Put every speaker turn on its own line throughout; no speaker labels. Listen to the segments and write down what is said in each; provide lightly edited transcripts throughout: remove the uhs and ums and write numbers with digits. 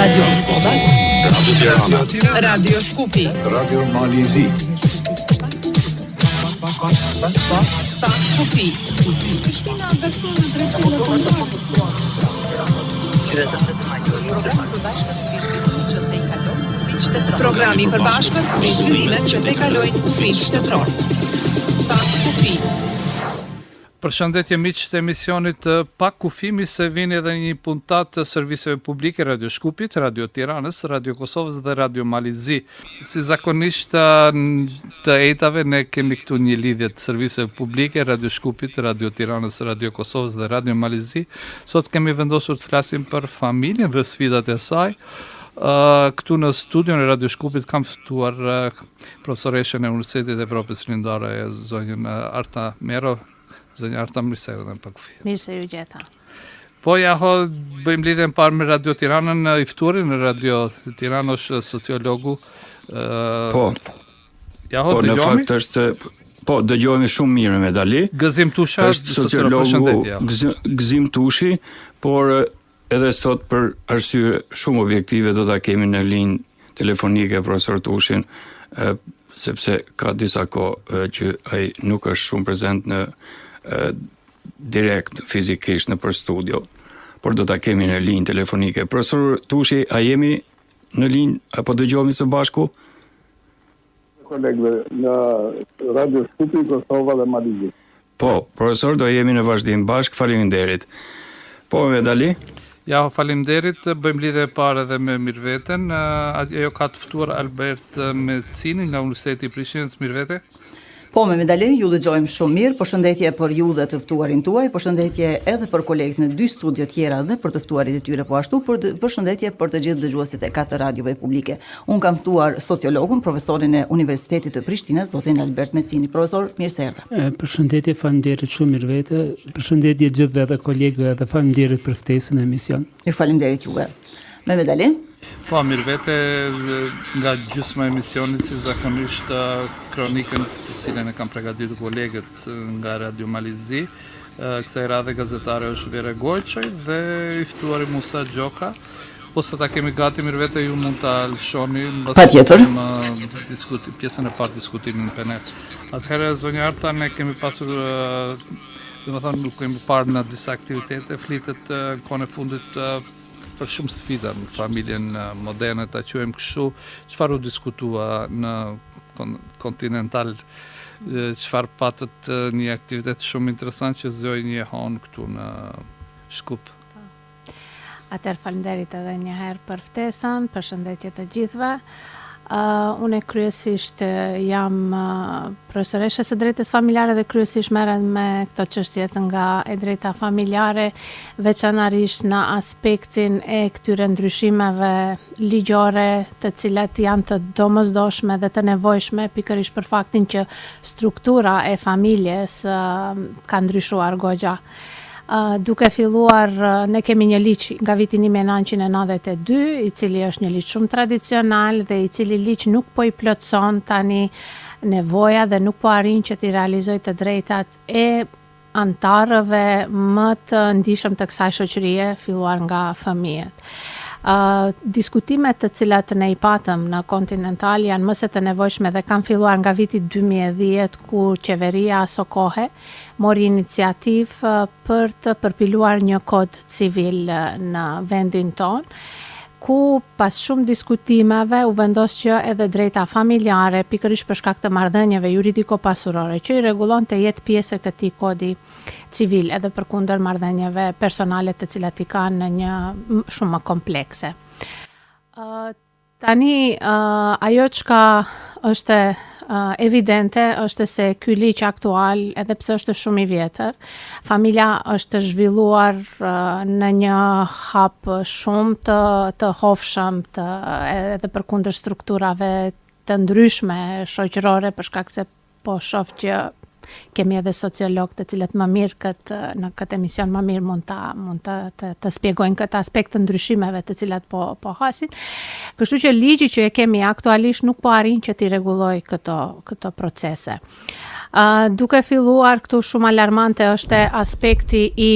Radio Kosovar, Radio Shkupi,
Radio Malizi,
Kufi. Programi i përbashkët me zhvillimet që tejkalojnë kufin shtetëror. Kufi.
Përshëndetje miq të emisionit Pak Kufimi, se vini edhe një puntat të serviseve publike Radio Shkupit, Radio Tiranës, Radio Kosovës dhe Radio Malizi. Si zakonisht të ejtave ne kemi këtu një lidhje të serviseve publike, Radio Shkupit, Radio Tiranës, Radio Kosovës dhe Radio Malizi. Sot kemi vendosur të flasim për familjen dhe sfidat e saj. Këtu në studion e Radio Shkupit kam ftuar profesoreshën e Universitetit Evropës Lindare, zonjën Arta Mero. Zonja Arta, mirë se erdhën Pak Kufi.
Mirë se ju gjeta.
Po bëjmë lidhjen parë me Radio Tiranën, i ftuarin në Radio Tiranë është sociologu.
Po. Në fakt është dëgjohemi shumë mirë me Dali.
Gëzim Tusha,
është sociologu Gëzim Tushi, por edhe sot për arsye shumë objektive do ta kemi në linjë telefonike profesor Tushin, sepse ka disa kohë që ai nuk është shumë prezent në direkt fizikisht në për studio, por do ta kemi në linjë telefonike. Profesor Tushi, a jemi në linjë apo dëgjohemi së bashku?
Kolegëve në Radio Shkupi, Kosova dhe Malizi.
Po, profesor, do jemi në vazhdim bashk, faleminderit. Po, me Dali?
Ja, faleminderit, bëjmë lidhje parë edhe me Mirveten. Ajo ka të ftuar Albert Mecini nga Universiteti i Prishtinës, Mirvete.
Po, me Medali, ju dëgjojmë shumë mirë, përshëndetje për ju dhe të ftuarin tuaj, përshëndetje edhe për kolegët në 2 studio tjera dhe për të ftuarit e tyre po ashtu, përshëndetje për të gjithë dëgjuesit e 4 radiove publike. Unë kam ftuar sociologun, profesorin e Universitetit të Prishtinës, zotin Albert Mecini. Profesor, mirë se erdhe.
Përshëndetje, faleminderit shumë Mirvete, përshëndetje gjithëve edhe kolegëve dhe faleminderit për ftesën e emision.
Ju faleminderit juve. Me Medali?
Po, Mirvete, nga gjysma e emisionit, si zakonisht kronikën të cilën e kam përgatitur kolegët nga Radio Malizi, kësaj radhe gazetare është Vere Gojçaj dhe i ftuari Musa Gjoka. Po sa ta kemi gati, Mirvete, ju mund ta lëshoni
patjetër
pjesën e parë diskutimin në net. Atëherë, zonja Arta, ne kemi pasur, nuk kemi parë në disa aktivitete, flitet kohën e fundit për shumë sfida në familjen moderne, ta quajmë kështu. Çfarë u diskutua në Continental, çfarë patët një aktivitet shumë interesant që zgjoi një hon këtu në Shkup.
Atëherë faleminderit edhe një herë për ftesën, përshëndetje të gjithëve. Unë kryesisht jam profesoreshe së drejtës familjare dhe kryesisht merrem me këto çështjet nga e drejta familjare, veçanërisht në aspektin e këtyre ndryshimeve ligjore, të cilat janë të domosdoshme dhe të nevojshme pikërisht për faktin që struktura e familjes ka ndryshuar goxha. Duke filluar, ne kemi një ligj nga viti 1992, i cili është një ligj shumë tradicional dhe i cili ligj nuk po i plotson tani nevoja dhe nuk po arrin që t'i realizojë të drejtat e antarëve më të ndihshëm të kësaj shoqërie, filluar nga fëmijët. Diskutimet të cilat ne i patëm në Continental janë më se të nevojshme dhe kanë filluar nga viti 2010, ku qeveria aso kohe mori iniciativë për të përpiluar një kod civil në vendin tonë, ku pas shumë diskutimeve u vendos që edhe drejta familjare, pikërisht për shkak të marrëdhënieve juridiko-pasurore, që i rregullon të jetë pjesë e këtij kodi civil, edhe përkundër marrëdhënieve personale të cilat i kanë në një shumë më komplekse. Tani ajo çka është evidente është se ky ligj aktual, edhe pse është shumë i vjetër, familja është zhvilluar në një hap shumë të hovshëm, edhe përkundër strukturave të ndryshme shoqërore, për shkak se po shoh që kemi edhe sociolog të cilët më mirë në këtë emision më mirë mund të shpjegojnë këtë aspekt të ndryshimeve të cilat po hasin. Kështu që ligji që e kemi aktualisht nuk po arrin që t'i rregullojë këto procese. Duke filluar këtu shumë alarmante është aspekti i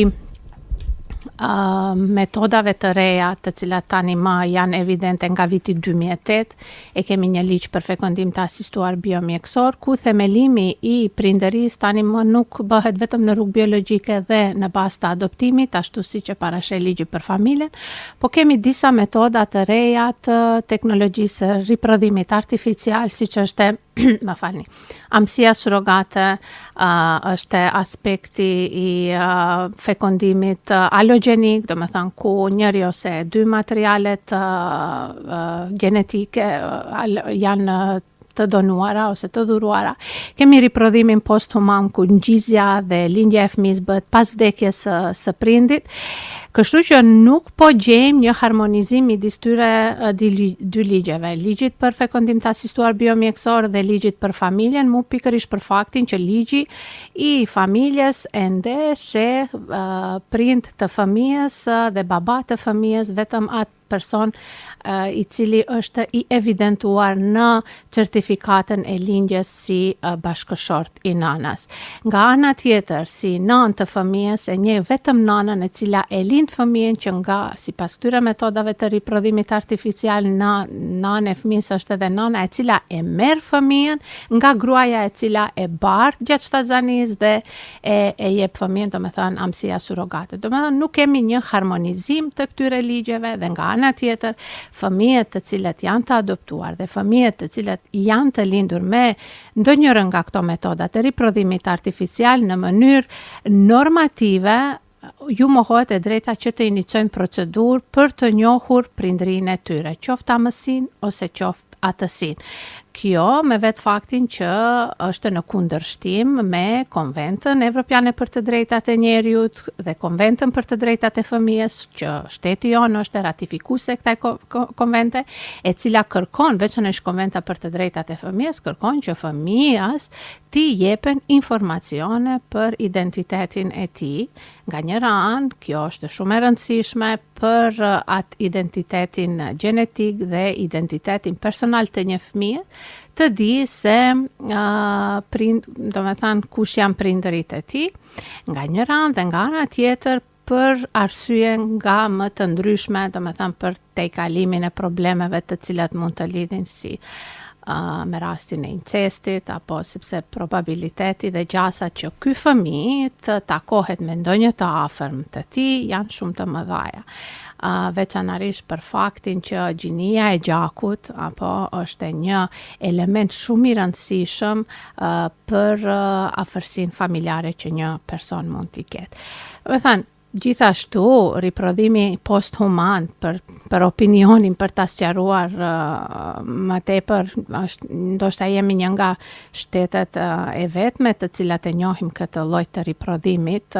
metodave të reja të cilat tani më janë evidente nga viti 2008, e kemi një ligj për fekondim të asistuar biomjekësor, ku themelimi i prindërisë tani më nuk bëhet vetëm në rrugë biologjike dhe në bazë të adoptimit, ashtu siç e parasheh ligji për familjen, po kemi disa metoda të reja të teknologjisë riprodhimit artificial, siç është amësia surrogate, është aspekti i fekondimit allogenik, do me thënë ku njëri ose dy materialet genetike janë të donuara ose të dhuruara. Kemi riprodhimin posthuman ku ngjizja dhe lindja e fëmijës bëhet pas vdekjes së prindit. Kështu që nuk po gjejmë një harmonizim midis tyre dy ligjeve, ligjit për fekondim të asistuar biomjekësor dhe ligjit për familjen, mu pikërisht për faktin që ligji i familjes ende sheh prind të fëmijës dhe baba të fëmijës vetëm atë person i cili është i evidentuar në certifikatën e lindjes si bashkëshort i nanës. Nga ana tjetër, si nanë të fëmijës e njeh vetëm nanën e cila e lind fëmijën, që nga sipas këtyre metodave të riprodhimit artificial nana e fëmijës është edhe nana e cila e merr fëmijën nga gruaja e cila e bart gjatë shtatzanisë dhe e jep fëmijën, domethënë amësia surrogate. Domethënë nuk kemi një harmonizim të këtyre ligjeve dhe nga ana tjetër fëmijët të cilët janë të adoptuar dhe fëmijët të cilët janë të lindur me ndonjëra nga këto metoda të riprodhimit artificial në mënyrë normative, ju mohohet e drejta që të iniciojnë procedurë për të njohur prindërinë e tyre, qoftë amësinë ose qoftë atësinë. Kjo me vetë faktin që është në kundërshtim me Konventën Evropiane për të drejtat e njeriut dhe Konventën për të drejtat e fëmijës, që shteti jonë është ratifikuese kësaj konvente, e cila kërkon, veçanërisht Konventa për të drejtat e fëmijës, kërkon që fëmijas t'i jepen informacione për identitetin e tij. Nga njëra anë, kjo është shumë e rëndësishme për atë identitetin gjenetik dhe identitetin personal të një fëmije, të di se do me thënë kush janë prindërit e tij, nga njëra anë dhe nga ana tjetër për arsye nga më të ndryshme, do me thënë për te kalimin e problemeve të cilat mund të lidhin si me rastin e incestit, apo sepse probabiliteti dhe gjasat që ky fëmijë të takohet me ndonjë të afërm të tij janë shumë të mëdha. Veçanërisht për faktin që gjinia e gjakut apo është një element shumë i rëndësishëm për afërsinë familjare që një person mund t'i ketë. Do të thënë, gjithashtu, riprodhimi posthuman për opinionin, për ta sqaruar më tepër, ndoshta jemi një nga shtetet e vetme të cilat e njohim këtë lloj të riprodhimit,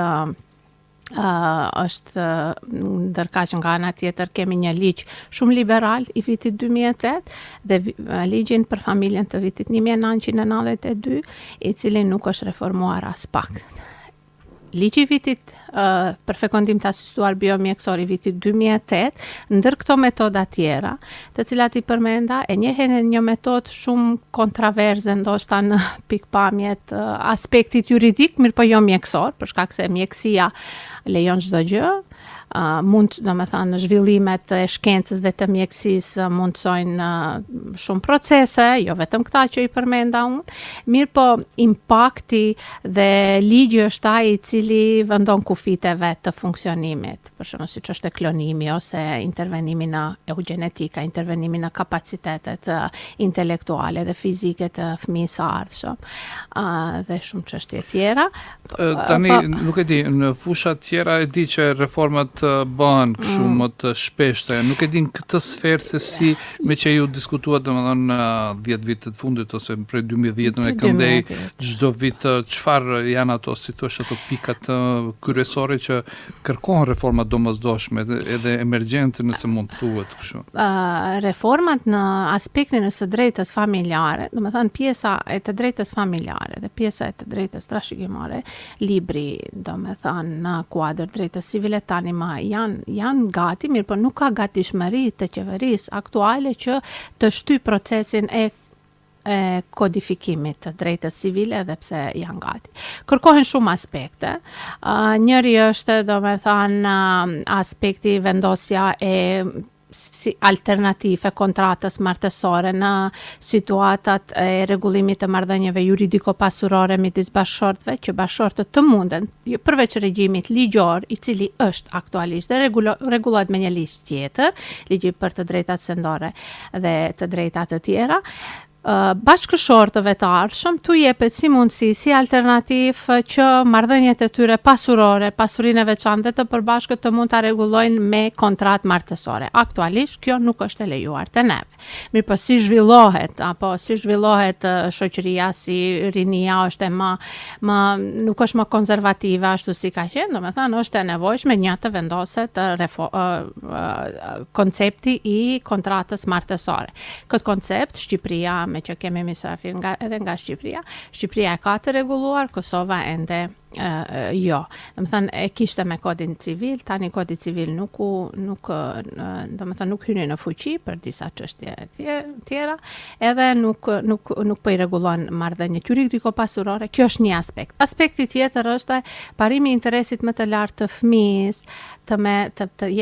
është ndërkaq nga ana tjetër kemi një ligj shumë liberal i vitit 2008 dhe ligjin për familjen të vitit 1992, i cili nuk është reformuar as pak. Ligji i vitit për fekondim të asistuar biomjekësor i vitit 2008, ndër këto metoda tjera, të cilat i përmenda, e njehen një metodë shumë kontraverze ndoshta në pikpamjet aspektit juridik, mirë po jo mjekësor, për shkak se mjekësia lejon çdo gjë. Mund, do me thënë, zhvillimet e shkencës dhe të mjekësisë mundsojnë shumë procese, jo vetëm këta që i përmenda unë, mirë po impakti dhe ligji është ai i cili vendon kufite vetë të funksionimit, për shembull siç është klonimi ose intervenimi në eugenetika, intervenimi në kapacitetet intelektuale dhe fizike të fëmijës së ardhshëm, dhe shumë çështje tjera.
Tani nuk e di, në fusha tjera e di që reformat bëhen kështu më të shpeshta. Nuk e din këtë sferë se si me që ju diskutuat domethënë në 10 vitet fundit ose prej 2010 në këndej çdo vit, çfarë janë ato, si thua, ato pikat kryesore që kërkojnë reforma domosdoshme edhe emergjente, nëse mund thuhet kështu.
Reformat në aspektin e së drejtës familjare, domethënë pjesa e të drejtës familjare dhe pjesa e të drejtës trashëgimore, libri, domethënë në kuadër drejtës civile tani janë gati, mirë po nuk ka gatishmëri të qeverisë aktuale që të shtyjë procesin e e kodifikimit të drejtës civile edhe pse janë gati. Kërkohen shumë aspekte. Njëri është, domethënë, aspekti vendosja e si alternative kontratës martësore në situatat e rregullimit të marrëdhënieve juridiko-pasurore midis bashkëshortëve, që bashkëshortët të munden, përveç regjimit ligjor, i cili është aktualisht dhe rregullohet me një ligj tjetër, ligji për të drejtat sendore dhe të drejtat të tjera, bashkëshortëve të ardhshëm tu jepet si mundësi, si alternativ që marrëdhëniet e tyre pasurore, pasurinë e veçantë të përbashkët të mund ta rregullojnë me kontratë martësore. Aktualisht kjo nuk është e lejuar te neve. Mirë, po si zhvillohet shoqëria, si rinia është nuk është më konservative ashtu si ka qenë, domethënë është e nevojshme një të vendoset koncepti i kontratës martësore. Këtë koncept Shqipëria, me që kemi misafir edhe nga Shqipëria. Shqipëria e ka të rregulluar, Kosova ende jo. Domethënë e kishte me kodin civil, tani kodi civil nuk hyni në fuqi për disa çështje tjera, edhe nuk po i rregullon marrëdhëniet juridiko-pasurore. Kjo është një aspekt. Aspekti tjetër është parimi i interesit më të lartë të fëmijës të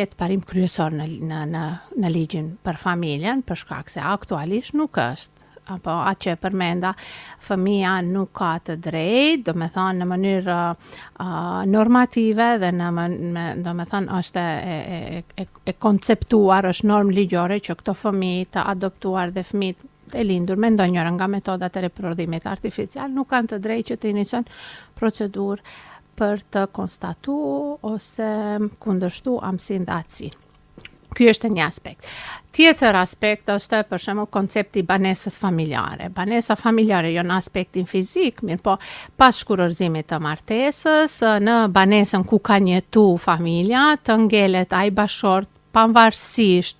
jetë parim kryesor në ligjin për familjen, për shkak se aktualisht nuk është. Apo atë që përmenda, fëmia nuk ka të drejtë, domethënë në mënyrë normative dhe domethënë është e konceptuar, është normë ligjore që këto fëmijë të adoptuar dhe fëmijët e lindur me ndonjëra nga metodat e riprodhimit artificial nuk kanë të drejtë që të iniciojnë procedurë për të konstatuar ose kundërshtuar amësinë dhe aftësinë. Ky është një aspekt. Tjetër aspekt është për shembull koncepti i banesës familjare. Banesa familjare jo në aspektin fizik, mirë po pas shkurorzimit të martesës, në banesën ku ka njëtu familja, të ngelet ai bashkëshort pavarësisht,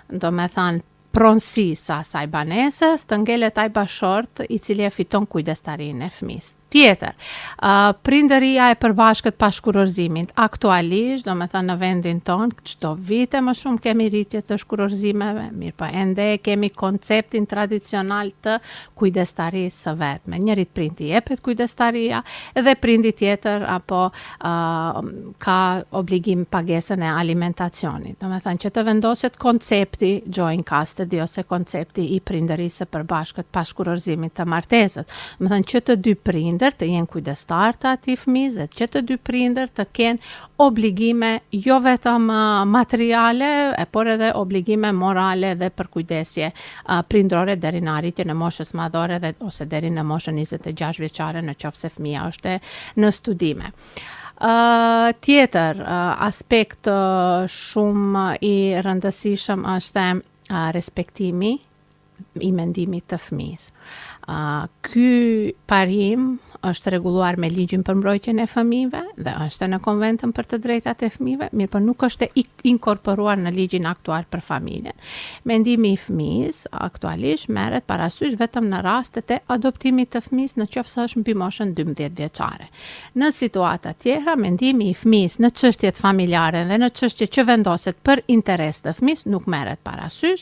domethënë pronësisë asaj banesës, të ngelet ai bashkëshort i cili e fiton kujdestarinë e fëmisë. Tjetër, prindëria e përbashkët pas shkurorzimit. Aktualisht, domethënë në vendin tonë, çdo vite më shumë kemi rritje të shkurorzimeve, mirë po ende kemi konceptin tradicional të kujdestarisë së vetme. Njëri prindi jepet kujdestaria, edhe prindi tjetër apo ka obligim pagesën e alimentacionit. Domethënë që të vendoset koncepti joint custody ose koncepti i prindërisë së përbashkët pas shkurorzimit të martesës. Domethënë që të dy prindër të jenë kujdestar të atij fëmijë dhe që të dy prindër të kenë obligime jo vetëm materiale, por edhe obligime morale dhe për kujdesje prindrore deri në arritjen e moshës madhore ose deri në moshën 26 vjeçare nëse fëmia është në studime. Tjetër aspekt shumë i rëndësishëm është respektimi i mendimit të fëmijës. Ky parim është rregulluar me ligjin për mbrojtjen e fëmijëve dhe është në konventën për të drejtat e fëmijëve, mirë po nuk është inkorporuar në ligjin aktual për familjen. Mendimi i fëmijës aktualisht merret parasysh vetëm në rastet e adoptimit të fëmijës nëse është mbi moshën 12 vjeçare. Në situata tjera, mendimi i fëmijës në çështjet familjare dhe në çështje që vendoset për interes të fëmijës nuk merret parasysh,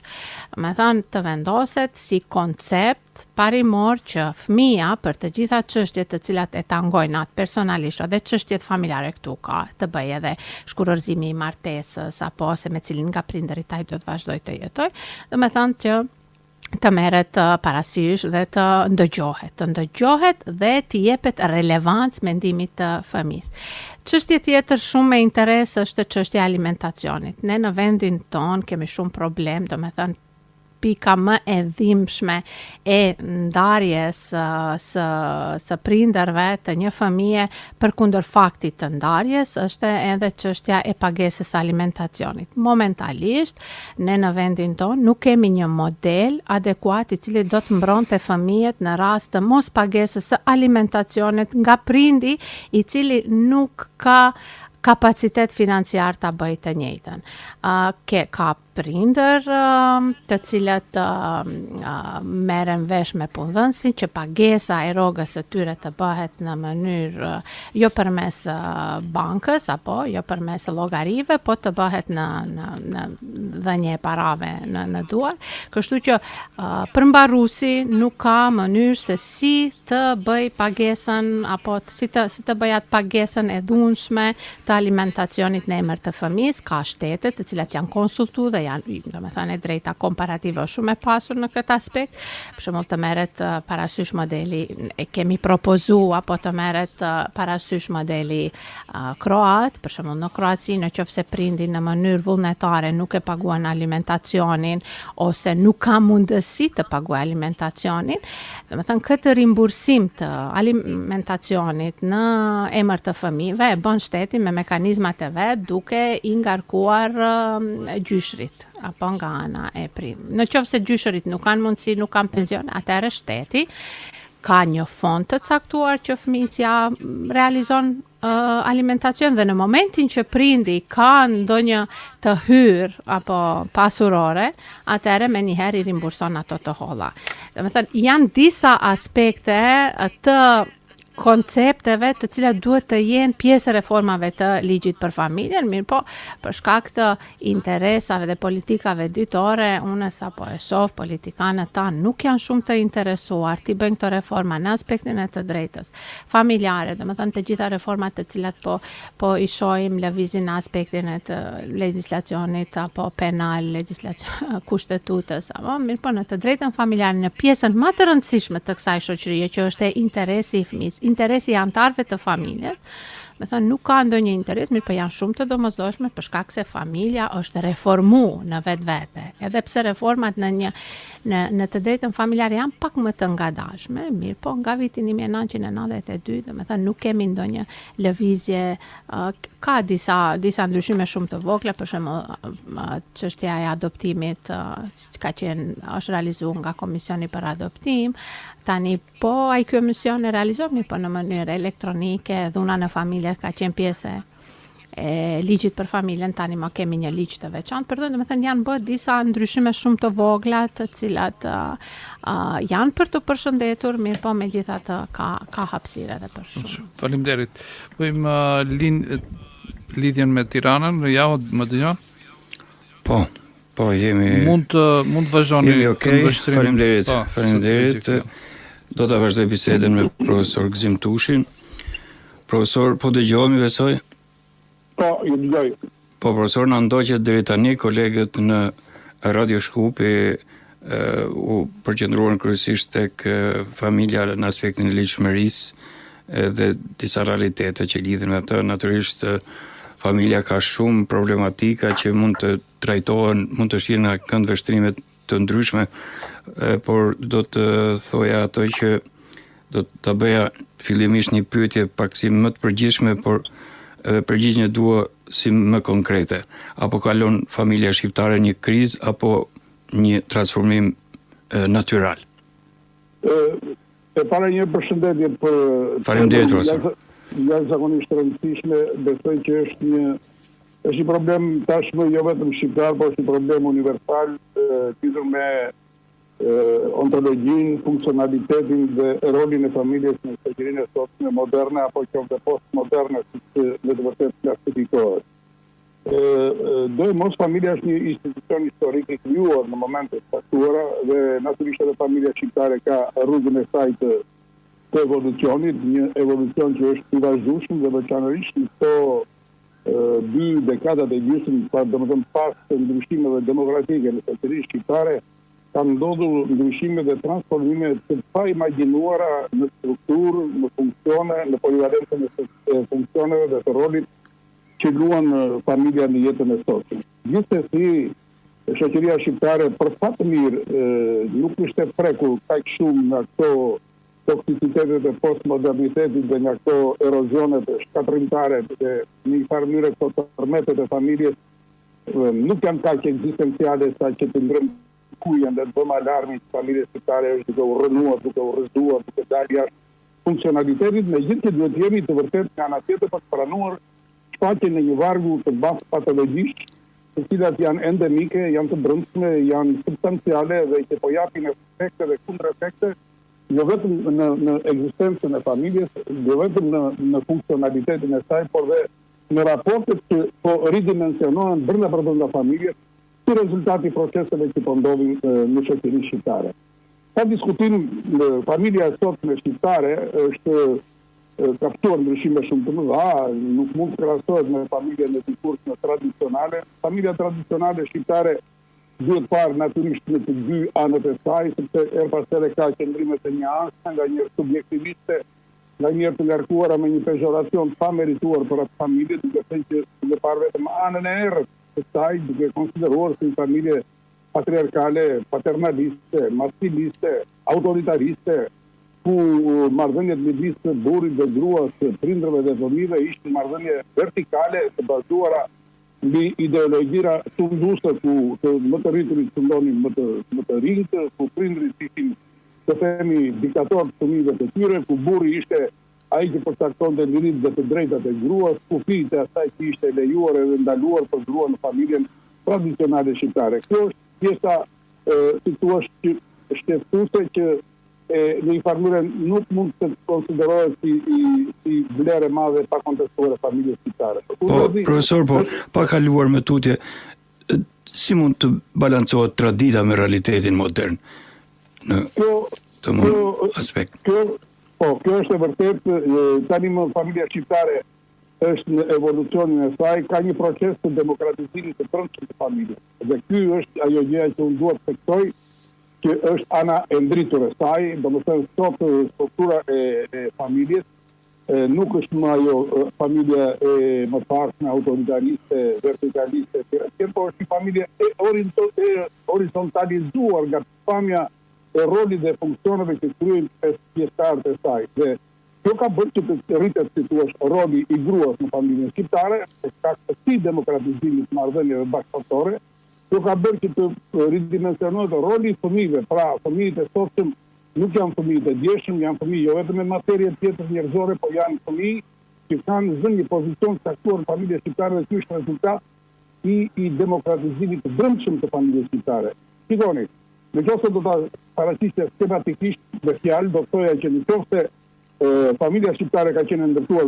domethënë të vendoset si koncept parimor që fëmia për të gjitha çështjet të cilat e tangojnë atë personalisht dhe çështjet familjare këtu ka të bëjë edhe shkurorzimi i martesës apo se me cilin nga prindërit ai do të vazhdojë të jetojë, domethënë që të merret parasysh dhe të ndëgjohet dhe të jepet relevancë mendimit të fëmijës. Çështje tjetër shumë me interes është çështja e alimentacionit. Ne në vendin ton kemi shumë problem, domethënë pika më e dhimbshme e ndarjes së prindërve të një fëmije përkundër faktit të ndarjes është edhe çështja e pagesës alimentacionit. Momentalisht, ne në vendin tonë nuk kemi një model adekuat i cili do të mbronte fëmijët në rast të mos pagesës së alimentacionit nga prindi i cili nuk ka kapacitet financiar ta bëjë të njëjtën. Ka prindër të cilët merren vesh me punëdhënësin që pagesa e rrogës së tyre të bëhet në mënyrë jo përmes bankës apo jo përmes llogarive, po të bëhet në dhënie parave në duar. Kështu që përmbaruesi nuk ka mënyrë se si të bëj pagesën apo si të bëj atë pagesën e dhunshme të alimentacionit në emër të fëmijës. Ka shtete të cilat janë konsultuar dhe janë, domethënë, drejta komparative shumë e pasur në këtë aspekt. Për shembull, të merret parasysh modeli, e kemi propozuar, apo të merret parasysh modeli kroat. Për shembull, në Kroaci, nëse prindi në mënyrë vullnetare nuk e paguan alimentacionin ose nuk ka mundësi të paguajë alimentacionin, domethënë këtë rimbursim të alimentacionit në emër të fëmijëve e bën shteti me mekanizmat e vet, duke i ngarkuar gjyshrit apo nga ana e prim. Në qoftë se gjyshërit nuk kanë mundësi, nuk kanë pension, atëherë shteti ka një fond të caktuar që fëmijësia realizon alimentacion, dhe në momentin që prindi ka ndonjë të hyrë apo pasurore, atëherë me njëherë i rimburson ato të holla. Domethënë, janë disa aspekte të koncepteve të cilat duhet të jenë pjesë e reformave të ligjit për familjen, mirë po, për shkak të interesave dhe politikave ditore, unë sapo e shoh politikanët tanë nuk janë shumë të interesuar të bëjnë këto reforma në aspektin e të drejtës familjare, domethënë të gjitha reformat të cilat po i shohim lëvizin në aspektin e të legjislacionit apo penal, legjislacion kushtetutës, apo mirë po në të drejtën familjare, në pjesën më të rëndësishme të kësaj shoqërie që është e interesi i fëmijës, interesi i antarëve të familjes, me thënë nuk ka ndonjë interes, mirë po janë shumë të domosdoshme për shkak se familja është reformu në vetvete. Edhe pse reformat në të drejtën familjare janë pak më të ngadalshme, mirë po nga viti 1992, domethënë nuk kemi ndonjë lëvizje, ka disa ndryshime shumë të vogla, për shembull çështja e adoptimit është realizuar nga Komisioni për Adoptim. Tani po ai ky mision e realizohet po në mënyrë elektronike, dhuna në familje ka qenë pjesë e ligjit për familjen, tani më kemi një ligj të veçantë, domethënë janë bërë disa ndryshime shumë të vogla të cilat janë për të përshëndetur, mirë po megjithatë ka hapësirë edhe për shumë.
Faleminderit. Bëjmë lidhjen me Tiranën, ja më dëgjon?
Po, jemi...
Mund vazhdoni.
Jemi okay, faleminderit. Do ta vazhdoj bisedën me profesor Gzim Tushin. Profesor, po dëgjohemi besoj?
Po, ju dëgjoj.
Po, profesor, na ndoqet deri tani kolegët në Radio Shkupi u përqendruan kryesisht tek familja në aspektin e ligjshmërisë dhe disa realitete që lidhen me atë. Natyrisht familja ka shumë problematika që mund të trajtohen, mund të shihen nga këndvështrime të ndryshme, por do të thoja ato që do të bëja fillimisht një pyetje pak si më të përgjithshme, por përgjigjen e dua si më konkrete. Apo kalon familja shqiptare një krizë apo një transformim natyral?
E para një përshëndetje për...
Faleminderit, profesor.
Jashtëzakonisht rëndësishme, besoj që është një problem tashmë jo vetëm shqiptar, por është një problem universal, lidhur me ontologjin, funksionalitetin dhe rolin e familjes në shoqërinë e sotme moderne apo qoftë postmoderne, siç në të vërtetë klasifikohet. Mos familja është një institucion historik i krijuar në momente të caktuara dhe natyrisht edhe familja shqiptare ka rrugën e saj të evolucionit, një evolucion që është i vazhdueshëm dhe veçanërisht në këto 2 dekadat e gjysmë, domethënë pas të ndryshimeve demokratike në shoqërinë shqiptare, kanë ndodhur ndryshime dhe transformime të paimagjinuara në strukturë, në funksione, në polivalencën e funksioneve dhe të rolit që luan familja në jetën e sotme. Gjithsesi, shoqëria shqiptare për fat të mirë nuk është e prekur kaq shumë nga këto toksicitetet e postmodernitetit dhe nga këto erozionet shkatrimtare dhe në një farë mënyrë këto tërmetet e familjes nuk janë kaq ekzistenciale sa që të ndrojnë kujen dhe të bëjmë alarmin që familjes shqiptare është duke u rënuar, duke u rrëzuar, duke dalë jashtë funksionalitetit, megjithëse duhet jemi të vërtetë nga ana tjetër për të pranuar shfaqen në një vargu të bazë patologjisht, të cilat janë endemike, janë të brendshme, janë substanciale dhe që po japin efekte dhe kundërefekte, jo vetëm në ekzistencën e familjes, jo vetëm në funksionalitetin e saj, por dhe në raportet që po ridimensionohen brenda familjes, si rezultati i proceseve që po ndodhin në shoqërinë shqiptare. Pa diskutim, familja e sotme shqiptare është kaptuar ndryshime shumë të mëdha, nuk mund të krahasohet me familjen e dikurshme tradicionale. Familja tradicionale shqiptare duhet parë natyrisht në të dy anët e saj, sepse her pas here ka qëndrime të njëanshme, nganjëherë subjektiviste, nganjëherë të ngarkuara me një pejoracion pa merituar për atë familje, duke thënë që duhet parë vetëm anën e errët të saj, duke konsideruar si një familje patriarkale, paternaliste, maskiliste, autoritariste, ku marrëdhëniet midis burrit dhe gruas, prindërve dhe fëmijëve ishin marrëdhënie vertikale të bazuara mbi ideologjira tunduese ku të më të rriturit fundonin më të rinjt, ku prindrit ishin të themi diktatorë të fëmijëve të tyre, ku burri ishte ai që përcaktonte liritë dhe të drejtat e gruas, ku fijtë e asaj që ishte lejuar edhe ndaluar për gruan në familjen tradicionale shqiptare. Kjo është pjesa si thua shqetësuese që në një farë mënyrë nuk mund të konsiderohet si vlerë e madhe pa kontestuar e familjes shqiptare.
Profesor, pa kaluar me tutje, si mund të balancohet tradita me realitetin modern në të mund aspekt?
Kjo është e vërtet, tani më familja shqiptare është në evolucionin e saj, ka një proces të demokratizimit të brendshëm të familjes. Dhe ky është ajo gjëja që unë duhet të theksoj, që është ana e ndritur e saj, domethënë sot struktura e familjes nuk është më ajo familja e mëparshme, autoritariste, vertikaliste, por është një familje horizontalizuar nga pamja e rolit dhe funksioneve që kryejnë pjesëtarët e saj. Dhe kjo ka bërë që të rritet si thua roli i gruas në familjen shqiptare, ka këtij demokratizimit të marrëdhënieve bashkëpunëtore. Kjo ka bërë që të ridimensionohet roli i fëmijëve, pra fëmijët e sotshëm nuk janë fëmijët e djeshëm, janë fëmijë jo vetëm me materie tjetër njerëzore, por janë fëmijë që kanë zënë një pozicion të caktuar në familjen shqiptare dhe ky është rezultat i demokratizimit të brendshëm të familjes shqiptare. Shikoni, nëse do ta paraqisje skematikisht me fjalë, do të thoya që nëse familja shqiptare ka qenë ndërtuar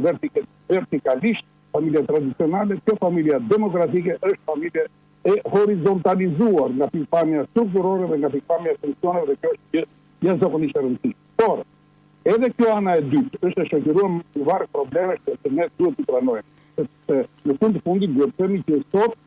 vertikalisht, familja tradicionale, kjo familja demokratike është familje e horizontalizuar nga pikpamja strukturore dhe nga pikpamja funksioneve dhe kjo është që jashtëzakonisht e rëndësishme. Por, edhe kjo ana e dytë është e shoqëruar me varg probleme që ne duhet të pranojmë. Sepse në fund të fundit duhet të themi që sot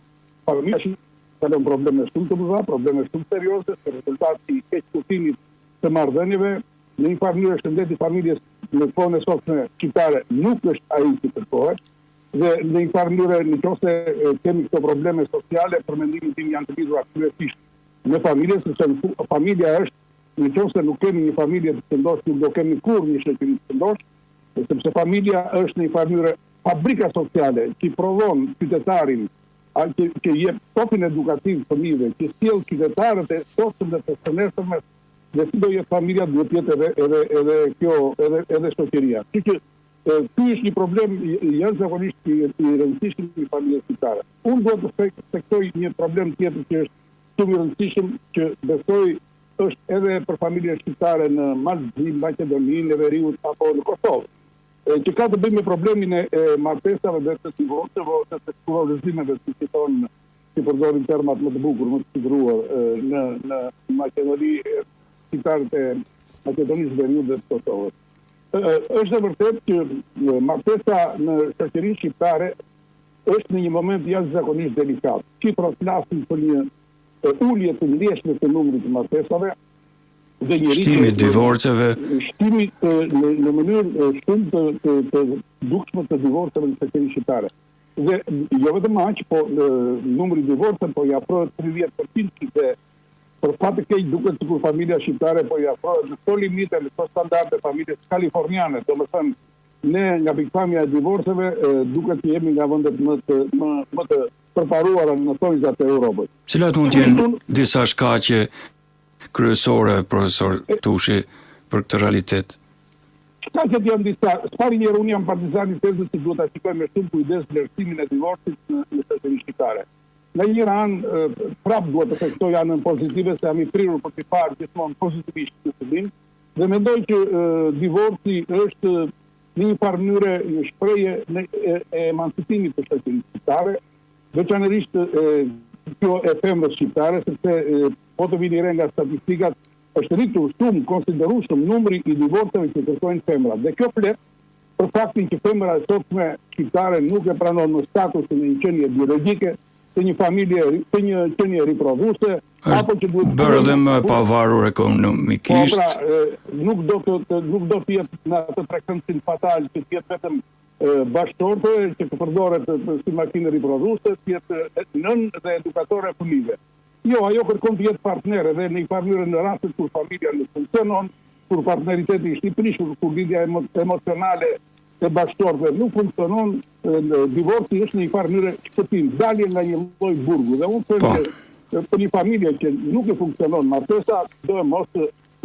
familja ka një probleme shumë të mëdha, probleme shumë serioze, si rezultat i keq kuptimit të marrëdhënieve, në një farë mënyrë shëndeti familjes në kohën e sotme shqiptare nuk është ai që kërkohet. Dhe në një farë mënyrë nëse kemi këto probleme sociale, për mendimin tim janë të lidhura kryesisht me familjen, sepse familja është nëse nuk kemi një familje të shëndosh, nuk do kemi kurrë një shoqëri të shëndosh, sepse familja është në një farë mënyrë fabrika sociale që prodhon qytetarin, që jep topin edukativ fëmijëve, që sjell qytetarët e sotshëm dhe të nesërmes, dhe si do jetë familja duhet jetë edhe kjo edhe shoqëria. Ky është një problem jashtëzakonisht i rëndësishëm i familjes shqiptare. Unë duhet të theksoj një problem tjetër që është shumë i rëndësishëm, që besoj është edhe për familjen shqiptare në Malzi, Maqedoninë, në Veriut apo në Kosovë, që ka të bëjë me problemin e martesave dhe të divorceve ose të kurorëzimeve, si thonë, si përdorin termat më të bukur, më të siguruar në Maqedoni, shqiptarët e Maqedonisë, Veriut dhe të Kosovës. Është e vërtet që martesa në shoqërinë shqiptare është në një moment jashtëzakonisht delikat. Shqiprat flasin për një ulje të ndjeshme të numrit të martesave dhe një
shtimi të divorceve.
Shtimi në mënyrë shumë të dukshme të divorceve në shoqërinë shqiptare. Dhe jo vetëm aq, po numri i divorceve po i afrohet 30% dhe për fatë keq duket sikur familja shqiptare po i afrohet në këto limite, në këto standarde familjes kaliforniane, domethënë ne nga pikpamja e divorceve duket që jemi nga vendet më të përparuara në thojzat e Europës.
Cilat mund të jenë disa shkaqe kryesore, profesor Tushi, për këtë realitet?
Shkaqet janë disa. Pari njerë unë jam partizani i tezës që duhet ta shikojmë me shumë kujdes vlerësimin e divorcit në shoqërinë shqiptare. Në një anë, prapë duhet të theksoj anën pozitive se jam i prirur për të parë gjithmonë pozitivisht këtë fillim dhe mendoj që divorci është në një farë mënyrë një shprehje e emancipimit të shoqërisë shqiptare, veçanërisht kjo e femrës shqiptare, sepse po të vini re nga statistikat, është rritur shumë, konsiderueshëm numri i divorceve që kërkojnë femrat. Dhe kjo flet për faktin që femra e sotme shqiptare nuk e pranon në statusin e një qenie biologjike, të një familje, të një qenie riprodhuese, apo që duhet
bërë edhe më pavarur ekonomikisht.
Po pra, nuk do të jetë në atë frekvencin fatal që të jetë vetëm bashkëtorë që të përdoret si makinë riprodhuese, të jetë nën dhe edukatore e fëmijëve. Jo, ajo kërkon të jetë partnere dhe në një farë mënyrë në rastet kur familja nuk funksionon, kur partneriteti i shtëpisë, kur lidhja emocionale e bashkëtorëve nuk funksionon, divorci është në një farë mënyrë shpëtim, dalje nga një lloj burgu. Dhe unë them për një familje që nuk e funksionon martesa, do e mos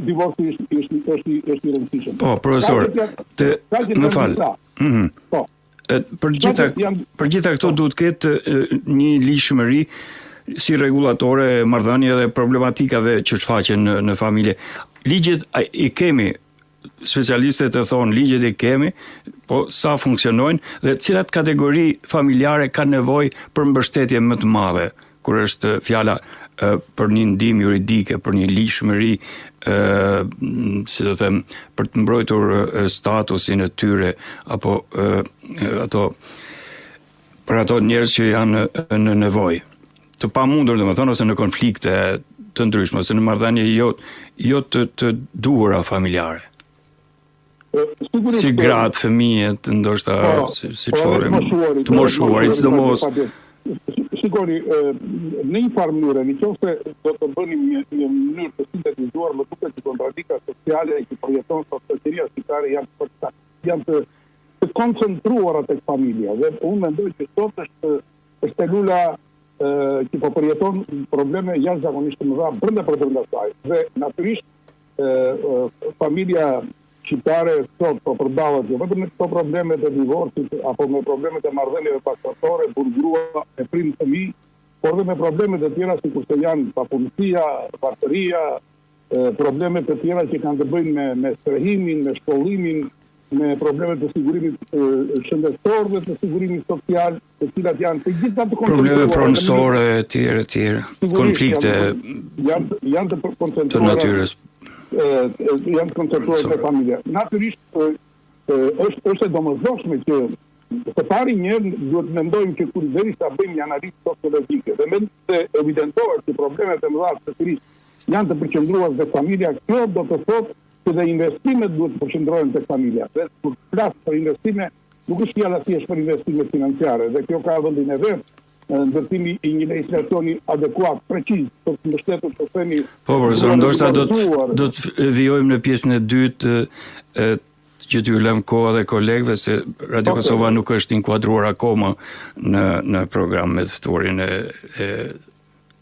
divorci është i rëndësishëm.
Po, profesor, më fal.
Po.
Për gjitha këto duhet ketë një ligjshmëri si rregulatore e marrëdhënie dhe problematikave që shfaqen në familje. Ligjet i kemi, specialistët e thonë ligjet i kemi, po sa funksionojnë dhe cilat kategori familjare ka nevojë për mbështetje më të madhe, kur është fjala për një ndihmë juridike, për një ligjshmëri, si do them, për të mbrojtur statusin e tyre apo për ato njerëz që janë në nevojë. Të pamundur, domethënë, ose në konflikte të ndryshme, ose në marrëdhënie jo të duhura familjare. Si gratë, fëmijët, ndoshta si çfarë, të moshuarit, sidomos.
Shikoni, në një farë mënyrë, nëse do të bënim një mënyrë të sintetizuar, më duket që kontradiktat sociale që përjeton sot shoqëria shqiptare janë të koncentruara tek familja. Dhe unë mendoj që sot është lula që po përjeton probleme jashtëzakonisht të mëdha brenda saj. Dhe natyrisht familja shqiptare sot po përballet jo vetëm me këto probleme të divorcit apo me problemet e marrëdhënieve bashkëtorë, burgrua e prind fëmijë, por edhe me problemet e tjera sikurse janë papunësia, partëria, problemet e tjera që kanë të bëjnë me strehimin, me shkollimin, me problemet të sigurimit shëndetësor dhe të sigurimit social, të cilat janë të gjitha të
probleme pronësore e tjera, konflikte
janë të koncentruara
të natyrës.
Janë të koncentruara te familja. Natyrisht është e domosdoshme që të pari njerë duhet mendojmë që kur derisa bëjmë një analizë sociologjike dhe evidentohet që problemet e mëdha të shoqërisë janë të përqendruar te familja, kjo do të thotë që dhe investimet duhet të përqendrohen tek familja. Dhe kur flas për investime, nuk është fjala thjesht për investime financiare, dhe kjo ka vendin e vet, ndërtimi i një legjislacioni adekuat, preciz, për të mbështetur të themi.
Po, profesor, ndoshta do të vijojmë në pjesën e dytë që t'ju lëm kohë dhe kolegëve, se Radio Kosova nuk është inkuadruar akoma në program me ftuarin e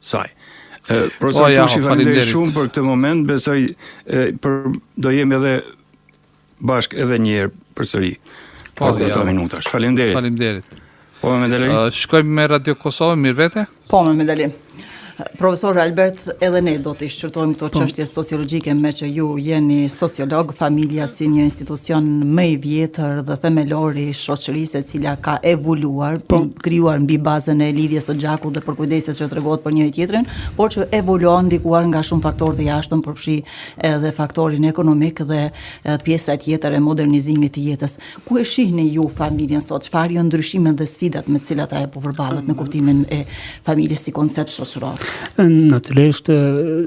saj. Profesor Tushi, faleminderit shumë për këtë moment, besoj do jemi edhe bashkë edhe një herë përsëri. Pas disa minutash. Faleminderit.
Faleminderit.
Po me Medeli.
Shkojmë me Radio Kosovë, mirë vete?
Po me Medeli. Profesor Albert, edhe ne do të shqyrtojmë këto çështje sociologjike me që ju jeni sociolog, familja si një institucion më i vjetër dhe themelor i shoqërisë e cila ka evoluar, krijuar mbi bazën e lidhjes së gjakut dhe përkujdeses që tregohet për njëri tjetrin, por që evoluon ndikuar nga shumë faktorë të jashtëm, përfshi edhe faktorin ekonomik dhe pjesa tjetër e modernizimit të jetës. Ku e shihni ju familjen sot? Çfarë janë ndryshimet dhe sfidat me të cilat ajo po përballet në kuptimin e familjes si koncept shoqëror?
Natyrisht,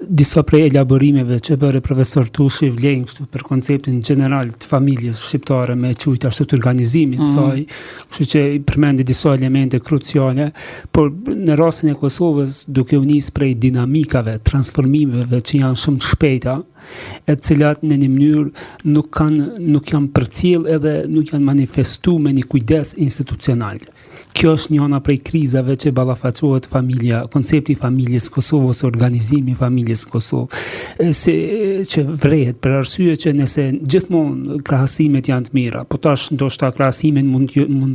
disa prej elaborimeve që bëre profesor Tushi vlejnë kështu për konceptin general të familjes shqiptare me qujtë ashtu të organizimit saj, kështu që i përmendi disa elemente kruciale, por në rastin e Kosovës duke u nisë prej dinamikave, transformimeve që janë shumë të shpejta, e cilat në një mënyrë nuk janë përcjell edhe nuk janë manifestuar me një kujdes institucional. kjo është njëna prej krizave që ballafaqohet familja, koncepti i familjes Kosovë ose organizimi i familjes Kosovë, që vrehet për arsye që nëse gjithmonë krahasimet janë të mira, po tash ndoshta krahasimet mund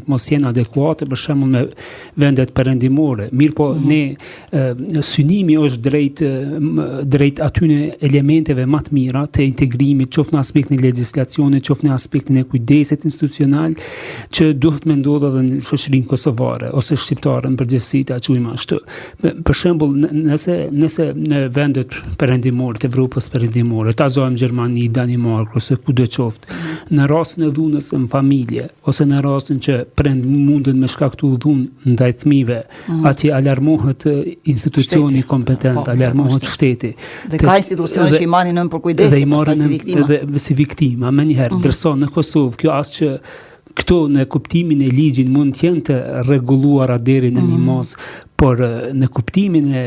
mos jenë adekuate për shembull me vendet perëndimore. Mirë po ne synimi është drejt atyne elementeve më të mira të integrimit, qoftë në aspektin e legjislacionit, qoftë në aspektin e kujdesit institucional, që duhet me ndodhë edhe në shoqërinë kosovare ose shqiptare në përgjithësi ta quajmë ashtu. Për shembull, nëse në vendet perëndimore të Evropës perëndimore, ta zojmë Gjermani, Danimark ose kudo qoftë, në rastin e dhunës në familje ose në rastin që prind mundën me shkaktu dhunë ndaj fëmijëve, atje alarmohet institucioni kompetent, alarmohet shteti.
Dhe ka institucione që i marrin nën për kujdesin pastaj si viktima.
Dhe si viktima, më njëherë, ndërsa në Kosovë kjo as që këto në kuptimin e ligjit mund të jenë të rregulluara deri në një mos, por në kuptimin e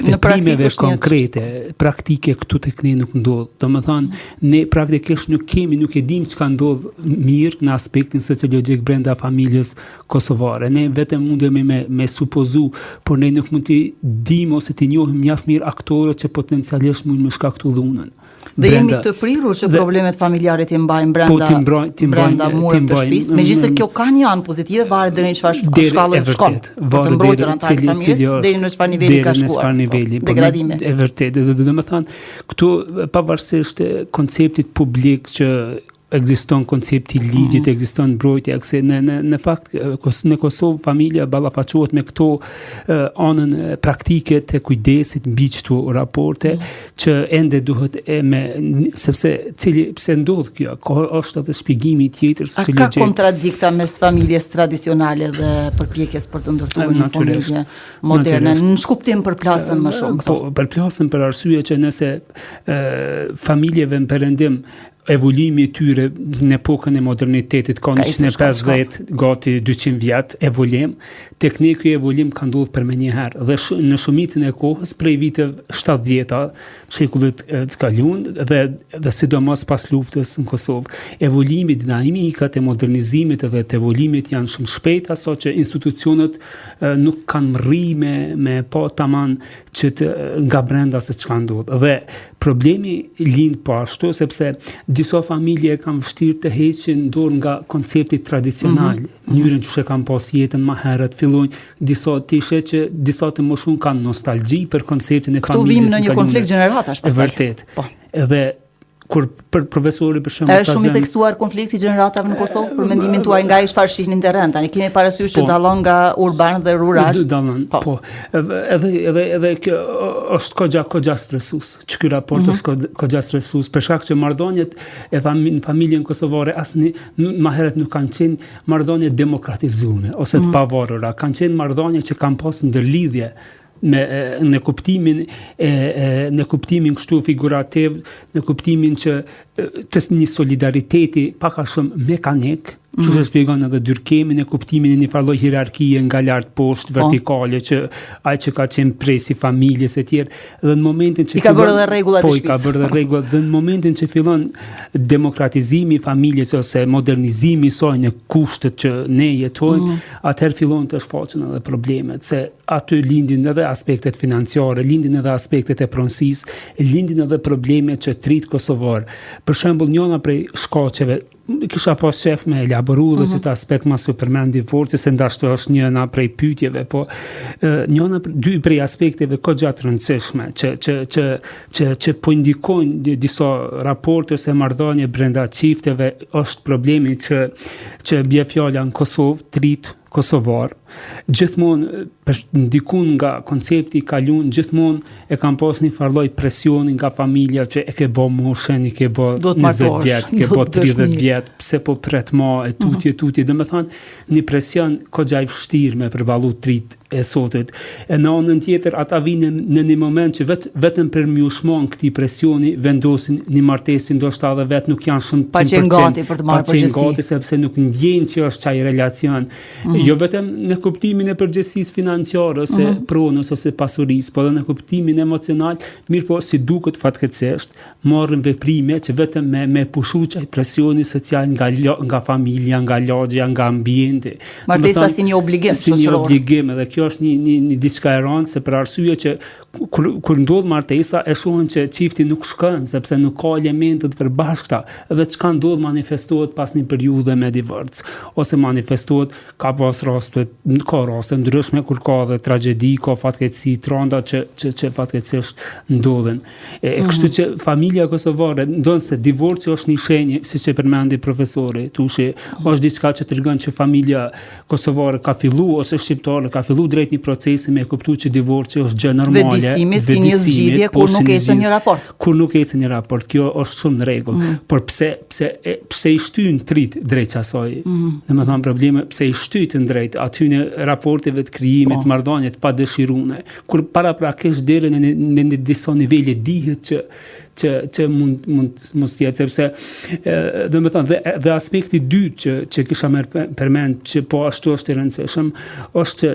veprimeve konkrete, praktike këtu tek ne nuk ndodh. Domethënë, ne praktikisht nuk e dim çka ndodh mirë në aspektin sociologjik brenda familjes kosovare. Ne vetëm mundemi me supozu, por ne nuk mund të dim ose të njohim mjaft mirë aktorët që potencialisht mund me shkaktu dhunën.
Dhe jemi të prirur që problemet familjare t'i mbajmë brenda mureve të shtëpisë, megjithëse kjo ka një anë pozitive, varet deri në çfarë shkallë shkon. Për të mbrojtur antarët e familjes deri në çfarë niveli ka shkuar. Degradime.
E vërtetë, do të thënë, këtu pavarësisht konceptit publik që ekziston koncepti i ligjit, ekziston mbrojtja, se në fakt në Kosovë familja ballafaqohet me këto anën praktike të kujdesit mbi këto raporte që ende duhet sepse pse ndodh kjo, është edhe shpjegimi tjetër
sociologjik. A ka kontradikta mes familjes tradicionale dhe përpjekjes për të ndërtuar një familje moderne? Në shkuptim përplasën më shumë.
Po, përplasën për arsye që nëse familjeve në perëndim evolimi i tyre në epokën e modernitetit ka 150 gati 200 vjet evolim, tekniku i evolim ka ndodhur për më një herë dhe në shumicën e kohës prej viteve 70-ta shekullit të kaluar dhe sidomos pas luftës në Kosovë. Evolimi, dinamikat e modernizimit dhe të evolimit janë shumë shpejta, saqë institucionet nuk kanë rrime me pa tamam që nga brenda se çka ndodh. Dhe problemi lind po ashtu sepse disa familje kanë vështirë të heqin dorë nga koncepti tradicional, mënyrën që kanë pas jetën më herët, fillojnë disa të më shumë kanë nostalgji për konceptin e familjes.
Këtu vim në një konflikt gjeneratash pastaj.
Vërtet. Edhe kur për profesori për shembull
është shumë i theksuar konflikti gjeneratave në Kosovë për mendimin tuaj nga çfarë shihnin terren tani kemi parasysh që dallon nga urban dhe rural.
Dallon. Po. Edhe kjo është goxha stresues. Ky raport është goxha stresues për shkak që marrëdhëniet e familjen kosovare më herët nuk kanë qenë marrëdhënie demokratizuar ose të pavarura, kanë qenë marrëdhënie që kanë pas ndërlidhje në kuptimin kështu figurativ, në kuptimin që të një solidariteti pak a shumë mekanik, që se shpjegon edhe dyrkemin e kuptimin e një farloj hierarkie nga lart poshtë vertikale që ai që ka qenë presi familjes e tjerë dhe në momentin që
i ka bërë edhe rregullat e shtëpisë.
Po i ka bërë edhe rregullat dhe në momentin që fillon demokratizimi i familjes ose modernizimi i saj në kushtet që ne jetojmë, atëherë fillon të shfaqen edhe problemet, se aty lindin edhe aspektet financiare, lindin edhe aspektet e pronësisë, lindin edhe problemet që trit kosovar. Për shembull, njëna prej shkaqeve kisha pas shef me elaboru dhe që të aspekt ma su përmendi forë, se ndashtë është njëna prej pyetjeve, po dy prej aspekteve ko gjatë rëndësishme, që po indikojnë disa raporte ose marrëdhënie brenda çifteve, është problemi që bje fjala në Kosovë, trit kosovar, gjithmonë ndikun nga koncepti i kaluar, gjithmonë e kanë pas një farloj presioni nga familja që e ke bë moshën, i ke bë 20 vjet, ke bë 30 vjet, pse po pret ma e tutje, domethënë një presion goxha i vështirë me përballu trit e sotit. E në anën tjetër, ata vinë në një moment që vetëm për mju shmon këti presioni, vendosin një martesi, ndoshta edhe vetë nuk janë shumë 100%.
Pa qenë gati për të marrë përgjegjësi. Pa qenë gati, sepse nuk ndjenë që është qaj relacion. Jo vetëm në kuptimin e përgjegjësisë financiare, ose pronës, ose pasurisë, po edhe në kuptimin emocional, mirë po si duket fatkeqësisht, marrin veprime që vetëm me pushu qaj presioni social nga familja, nga lagja, nga ambienti. Martesa si një obligim
shoqëror. Si një obligim, edhe kjo është një diçka e rëndë, se për arsye që kur ndodh martesa e shohin që çifti nuk shkon, sepse nuk ka elemente të përbashkëta, edhe çka ndodh manifestohet pas një periudhe me divorc, ose manifestohet ka raste ndryshme kur ka dhe tragjedi, ka fatkeqësi, tranda që fatkeqësisht ndodhen. Kështu që familja kosovare, ndonse divorci është një shenjë, siç e përmendi profesori Tushi, është diçka që tregon që familja kosovare ka fillu ose shqiptare ka fillu drejt një procesi me kuptuar që divorci është gjë normale.
Vedisimit si një zgjidhje kur nuk ecën një raport.
Kur nuk ecën një raport, kjo është shumë në rregull. Por pse i shtyn trit drejt asaj? Domethënë probleme pse i shtytën drejt aty në raporteve të krijimit, marrëdhënie të padëshiruara. Kur paraprakisht deri në disa nivele dihet që mund mos jetë, sepse domethënë dhe aspekti i dytë që kisha marrë përmend që po ashtu është i rëndësishëm është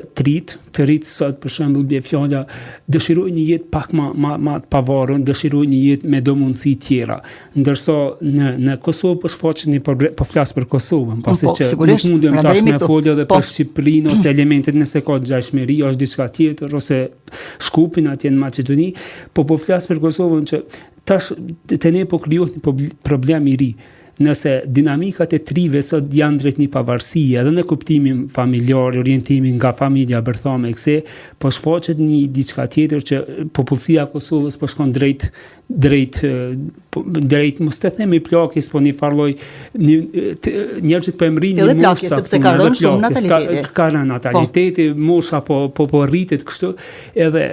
të rrit sot për shembull bie fjala dëshiroj një jetë pak më të pavarur, dëshiroj një jetë me domundësi tjera, ndërsa në Kosovë po shfaqet një problem, po flas për Kosovën, pasi që nuk mundem tash me folë edhe për Shqipërinë ose elementet nëse ka gjashmëri është diçka tjetër ose Shkupin atje në Maqedoni, po flas për Kosovën që tash të ne po krijohet një problem i ri. Nëse dinamikat e trive sot janë drejt një pavarësie, edhe në kuptimin familjar, orientimin nga familja bërthame e këse, po shfaqet një diçka tjetër që popullsia e Kosovës po shkon drejt mos të themi plakjes, po një farloj njerëzit po emrin një moshë,
sepse ka rënë shumë nataliteti.
Ka rënë nataliteti, mosha po rritet kështu, edhe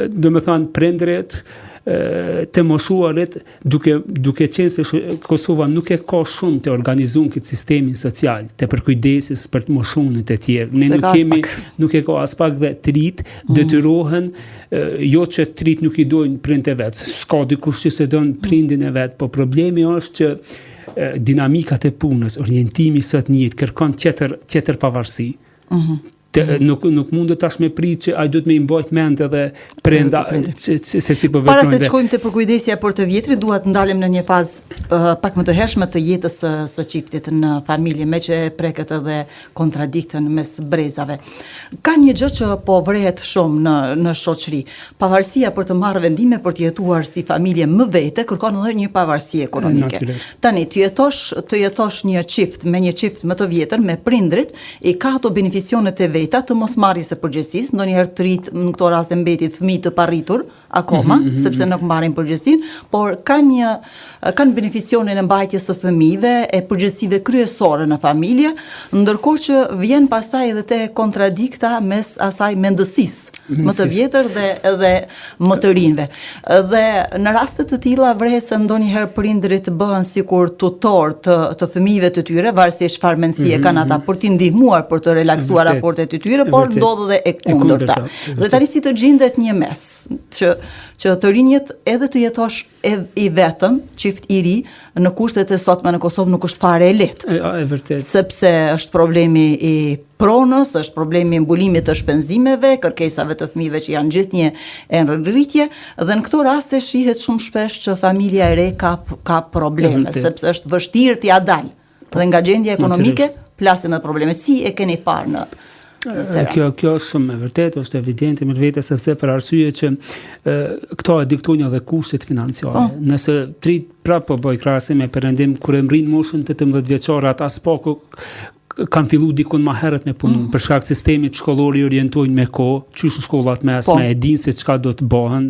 domethënë prindërit të moshuarit duke qenë se Kosova nuk e ka shumë të organizuar këtë sistemin social, të përkujdesis për të moshuarit e tjerë. Ne nuk e ka as pak dhe trit detyrohen, jo që trit nuk i dojnë prindë e vetë, s'ka dikush që se dojnë prindin e vetë, po problemi është që dinamikat e punës, orientimi sot njët, kërkon tjetër pavarësi. Nuk mundet tash me prit që ai duhet me i mbajt mend edhe prenda se si po veprojnë.
Para se të shkojmë te përkujdesja për të vjetrit, dua të ndalem në një fazë pak më të hershme të jetës së çiftit në familje, me që preket edhe kontradiktën mes brezave. Ka një gjë që po vrehet shumë në shoqëri. Pavarësia për të marrë vendime për të jetuar si familje më vete kërkon edhe një pavarësi ekonomike. Tani të jetosh një çift me një çift më të vjetër me prindrit, i ka ato beneficionet e të mos marrjes së përgjegjësisë, ndonjëherë të rrit në këto raste mbetin fëmijë të parritur akoma, sepse nuk marrin përgjegjësinë, por kanë beneficionin e mbajtjes së fëmijëve, e përgjegjësive kryesore në familje, ndërkohë që vjen pastaj edhe te kontradikta mes asaj mendësisë më të vjetër dhe edhe më të rinjve. Dhe në raste të tilla vrehet se ndonjëherë prindërit bëhen sikur tutor të fëmijëve të tyre, varësisht çfarë mendësie kanë ata për t'i ndihmuar për të relaksuar raportet e tyre, por ndodh edhe e kundërta. Dhe tani si të gjendet një mes që të rinjët edhe të jetosh i vetëm, çift i ri, në kushtet e sotme në Kosovë nuk është fare e lehtë.
E vërtet.
Sepse është problemi i pronës, është problemi i mbulimit të shpenzimeve, kërkesave të fëmijëve që janë gjithnjë e në rritje, dhe në këto raste shihet shumë shpesh që familja e re ka probleme, sepse është vështirë t'ia dalë. Dhe nga gjendja ekonomike plasin atë probleme. Si e keni parë në
Kjo është shumë e vërtetë, është evidente me vetë, sepse për arsye që këto e diktojnë edhe kushtet financiare. Nëse trit prapë po bëj krahasim me perëndim kur e mrin moshën 18 vjeçare, ata s'po kanë fillu dikun ma herët me punu, për shkak sistemit shkollor i orientojnë me kohë, qysh në shkollat mesme, e dinë se çka do të bëhen,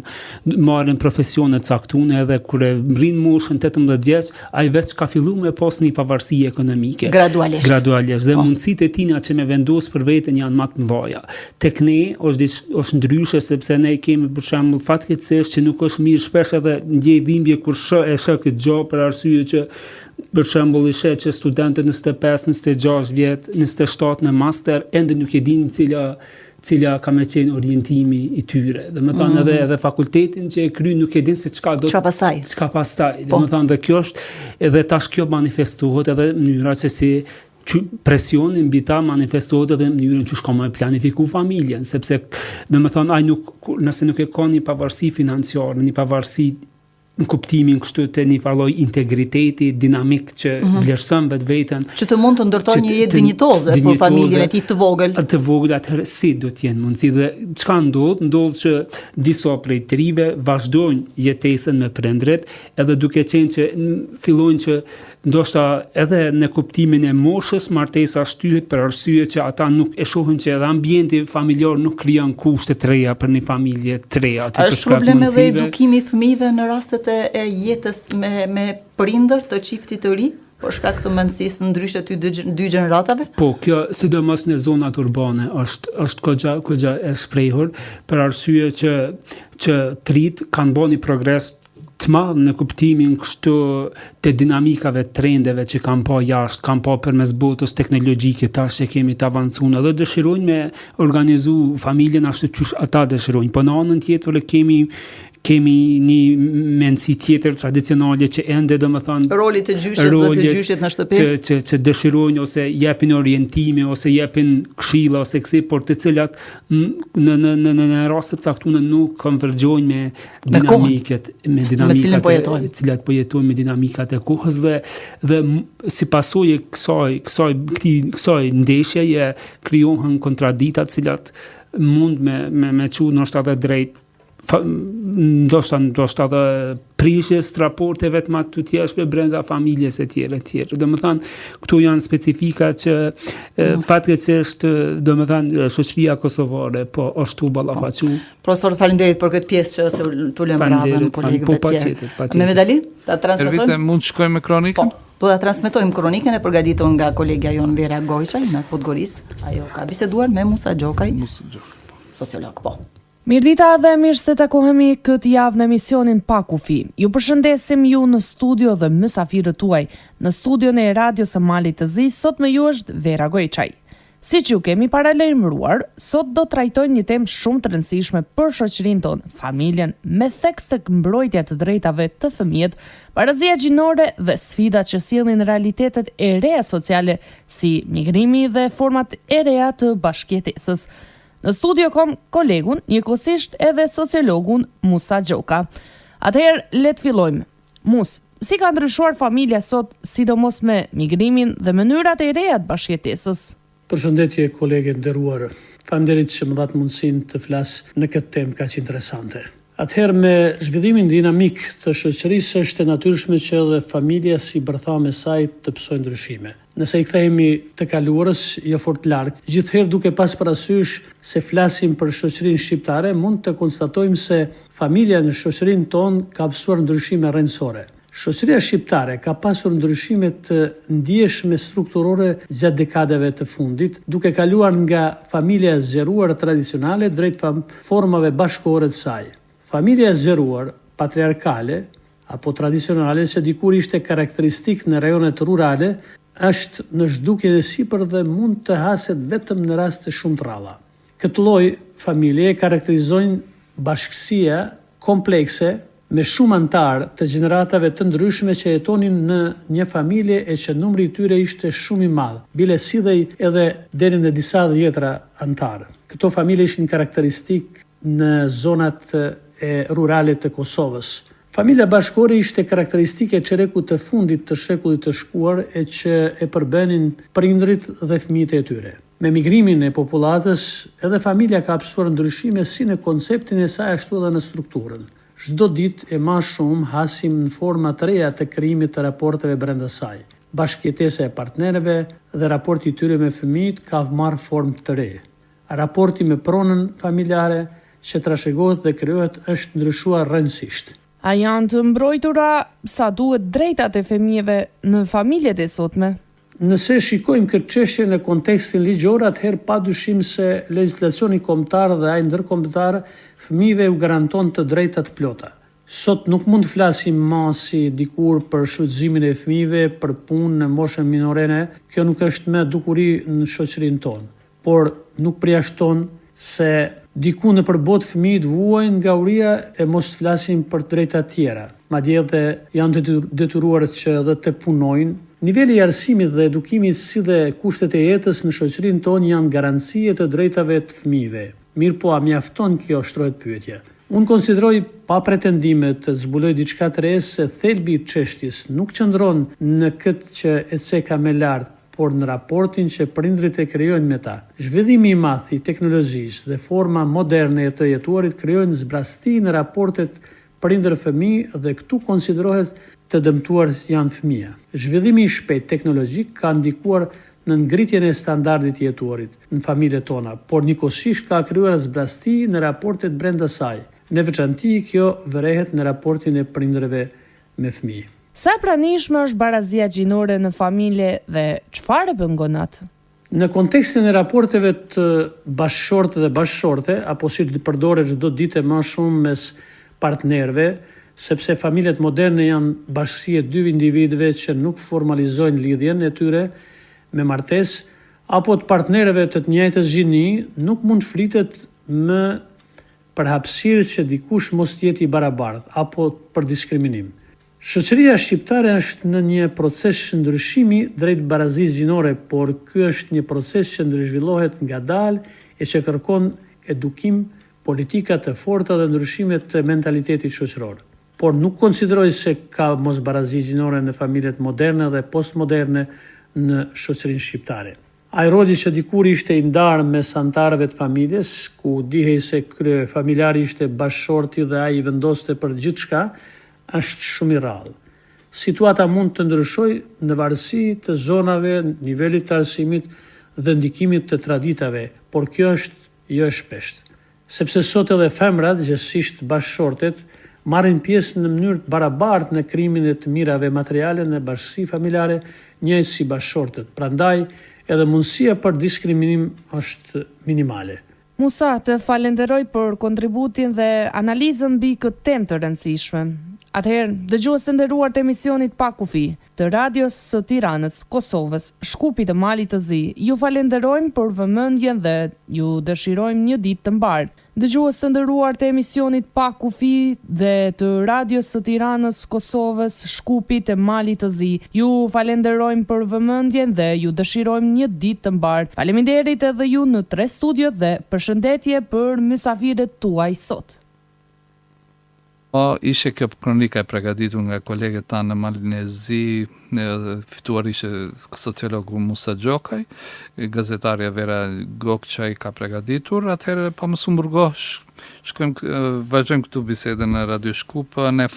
marrin profesione caktune, edhe kur e mrin moshën 18 vjeç, ai vetë ka fillu me pas një pavarësi ekonomike. Gradualisht. Dhe mundësitë e tina që me vendos për veten janë më të mëdha. Tek ne është ndryshe, sepse ne kemi për shembull fatkeqësisht që nuk është mirë, shpesh edhe ndjej dhimbje kur e shoh këtë gjë për arsye që për shembull i sheh që studentët 25, 26 vjet, 27 në master ende nuk e dinë cila ka me qenë orientimi i tyre. Dhe më thënë edhe fakultetin që e kry nuk e din se çka pastaj. Dhe më thënë dhe kjo është, edhe tash kjo manifestohet edhe mënyra se si presioni mbi ta manifestohet edhe mënyrën që shko me planifiku familjen, sepse dhe më thënë nëse nuk e ka një pavarësi financiare, një pavarësi në kuptimin kështu të një farloj integriteti, dinamik që vlerëson vetveten.
Që të mund të ndërton një jetë dinjitoze për familjen e tij të vogël.
Të vogël atëherë si do të jenë mundësi dhe çka ndodh që disa prej trive vazhdojnë jetesën me prindrit, edhe duke qenë që fillojnë që ndoshta edhe në kuptimin e moshës martesa shtyhet për arsye që ata nuk e shohin që edhe ambienti familjar nuk krijon kushte të reja për një familje të reja.
Është problem edhe edukimi i fëmijëve në rastet e jetës me prindër të çiftit të ri? Për shkak të mendësisë ndryshe të dy gjeneratave?
Po, kjo sidomos në zonat urbane është kogja e shprehur për arsye që trit kanë bërë një progres të madh në kuptimin kështu të dinamikave, trendeve që kanë pa jashtë, kanë pa përmes botës teknologjike, tash që kemi të avancuar dhe dëshirojnë me organizu familjen ashtu që ata dëshirojnë. Po në anën tjetër kemi një mendësi tjetër tradicionale që ende domethënë
roli të gjyshes dhe të gjyshit në shtëpi
që dëshirojnë ose japin orientime ose japin këshilla ose kësi, por të cilat në raste të caktuara nuk konvergjojnë me dinamikat cilat po jetojnë me dinamikat e kohës dhe si pasojë kësaj ndeshjeje krijohen kontradikta të cilat mund me çu ndoshta edhe drejt ndoshta dhe prishjes të raporteve të matutjeshme brenda familjes e tjere. Dhe më thanë, këtu janë specifika që fatkeqësisht do më thanë shoqëria kosovare, po është tu ballafaqu.
Profesor, faleminderit për këtë pjesë që tu lëm radhën kolegëve të tjerë. Me Medali, ta transmetojmë.
Ervite, mund të shkojmë me kronikën?
Po. Do ta transmetojmë kronikën e përgatitur nga kolegja jon Vera Gojçaj në Podgorisë. Ajo ka biseduar me Musa Gjokaj, sociolog. Po.
Mirdita dhe mirë se takohemi këtë javë në emisionin Pa Kufi. Ju përshëndesim ju në studio dhe mysafirët tuaj. Në studion e radios së Malit të Zi, sot me ju është Vera Gojçaj. Siç ju kemi paralajmëruar, sot do trajtojmë një temë shumë të rëndësishme për shoqërinë tonë, familjen, me theks tek mbrojtja të drejtave të fëmijët, barazia gjinore dhe sfidat që sjellin realitetet e reja sociale si migrimi dhe format e reja të bashkëjetesës. Në studio kom kolegun, njëkohësisht edhe sociologun Musa Gjoka. Atëherë, le të fillojmë. Mus, si ka ndryshuar familja sot, sidomos me migrimin dhe mënyrat e reja të bashkëjetesës?
Përshëndetje kolegë nderuar. Faleminderit që më dhat mundësinë të flas në këtë temë kaq interesante. Atëherë me zhvillimin dinamik të shoqërisë është e natyrshme që edhe familja si bërthame saj të pësojë ndryshime. Nëse i kthehemi të kaluarës jo fort larg, gjithherë duke pas parasysh se flasim për shoqërinë shqiptare, mund të konstatojmë se familja në shoqërinë tonë ka pasur ndryshime rrënjësore. Shoqëria shqiptare ka pasur ndryshime të ndjeshme strukturore gjatë dekadeve të fundit, duke kaluar nga familja e zgjeruar tradicionale drejt formave bashkëore të saj. Familja e zgjeruar, patriarkale apo tradicionale, që dikur ishte karakteristik në rajonet rurale, është në zhdukje dhe sipër dhe mund të haset vetëm në raste shumë të rralla. Këtë lloj familje karakterizojnë bashkësia komplekse me shumë antar të gjeneratave të ndryshme që jetonin në një familje e që numri i tyre ishte shumë i madh, bile sidhej edhe deri në disa dhjetra antar. Këto familje ishin karakteristik në zonat e rurale të Kosovës. Familja bashkore ishte karakteristike e çerekut të fundit të shekullit të shkuar e që e përbënin prindrit dhe fëmijët e tyre. Me migrimin e popullatës, edhe familja ka pasur ndryshime si në konceptin e saj ashtu edhe në strukturën. Çdo ditë e më shumë hasim në forma të reja të krijimit të raporteve brenda saj. Bashkëjetesa e partnerëve dhe raporti i tyre me fëmijët ka marrë formë të re. Raporti me pronën familjare që trashëgohet dhe krijohet është ndryshuar rrënjësisht.
A janë të mbrojtura sa duhet drejtat e fëmijëve në familjet e sotme?
Nëse shikojmë këtë çështje në kontekstin ligjor, atëherë padyshim se legjislacioni kombëtar dhe ai ndërkombëtar fëmijëve u garanton të drejta të plota. Sot nuk mund të flasim më si dikur për shfrytëzimin e fëmijëve për punë në moshën minorene, kjo nuk është më dukuri në shoqërinë tonë, por nuk përjashton se diku në përbot fëmijët vuajnë nga uria e mos të flasim për drejta tjera. Madje edhe janë detyruar që edhe të punojnë. Niveli i arsimit dhe edukimit si dhe kushtet e jetës në shoqërinë tonë janë garancie të drejtave të fëmijëve. Mirë po, a mjafton kjo, shtrohet pyetja. Unë konsideroj pa pretendime të zbuloj diçka të re se thelbi i çështjes nuk qëndron në këtë që e ceka më lart, por në raportin që prindrit e krijojnë me ta. Zhvillimi i madh i teknologjisë dhe forma moderne e të jetuarit krijojnë zbrasti në raportet prindër-fëmijë dhe këtu konsiderohet të dëmtuar janë fëmija. Zhvillimi i shpejt teknologjik ka ndikuar në ngritjen e standardit jetuarit në familjet tona, por njëkohësisht ka krijuar zbrasti në raportet brenda saj. Në veçanti kjo vërehet në raportin e prindërve me fëmijë.
Sa pranishme është barazia gjinore në familje dhe çfarë pengon atë?
Në kontekstin e raporteve të bashkëshorte dhe bashkëshorte, apo siç përdoret çdo ditë më shumë mes partnerëve, sepse familjet moderne janë bashkësi e dy individëve që nuk formalizojnë lidhjen e tyre me martesë, apo të partnerëve të njëjtës gjini, nuk mund flitet më për hapësirë që dikush mos jetë i barabartë apo për diskriminim. Shoqëria shqiptare është në një proces ndryshimi drejt barazisë gjinore, por ky është një proces që ndryshvillohet ngadalë e që kërkon edukim, politika të forta dhe ndryshime të mentalitetit shoqëror. Por nuk konsideroj se ka mosbarazi gjinore në familjet moderne dhe postmoderne në shoqërinë shqiptare. Ai roli që dikur ishte i ndarë mes antarëve të familjes, ku dihej se familjari ishte bashkëshorti dhe ai vendoste për gjithçka, është shumë i rrallë. Situata mund të ndryshojë në varësi të zonave, nivelit të arsimit dhe ndikimit të traditave, por kjo është jo shpesh. Sepse sot edhe femrat, gjithsesi bashkëshortet, marrin pjesë në mënyrë të barabartë në krijimin e të mirave materiale në bashkësi familjare, njëjtë si bashkëshortet. Prandaj, edhe mundësia për diskriminim është minimale.
Musa, të falenderoj për kontributin dhe analizën mbi këtë temë të rëndësishme. Atëherë, dëgjues të nderuar të emisionit Pa Kufi, të radios së Tiranës, Kosovës, Shkupit të Malit të Zi, ju falenderojmë për vëmendjen dhe ju dëshirojmë një ditë të mbarë. Dëgjues të nderuar të emisionit Pa Kufi dhe të radios së Tiranës, Kosovës, Shkupit të Malit të Zi, ju falenderojmë për vëmendjen dhe ju dëshirojmë një ditë të mbarë. Faleminderit edhe ju në 3 studiot dhe përshëndetje për mysafirët tuaj sot.
Ishe kjo kronika e përgatitur nga kolegët tanë në Malin e Zi, fituar ishe sociologu Musa Gjokaj, gazetarja Vera Gokçaj ka përgatitur, atëherë pa më sumburgo, vazhdojmë këtu bisedën në Radio Shkup, ne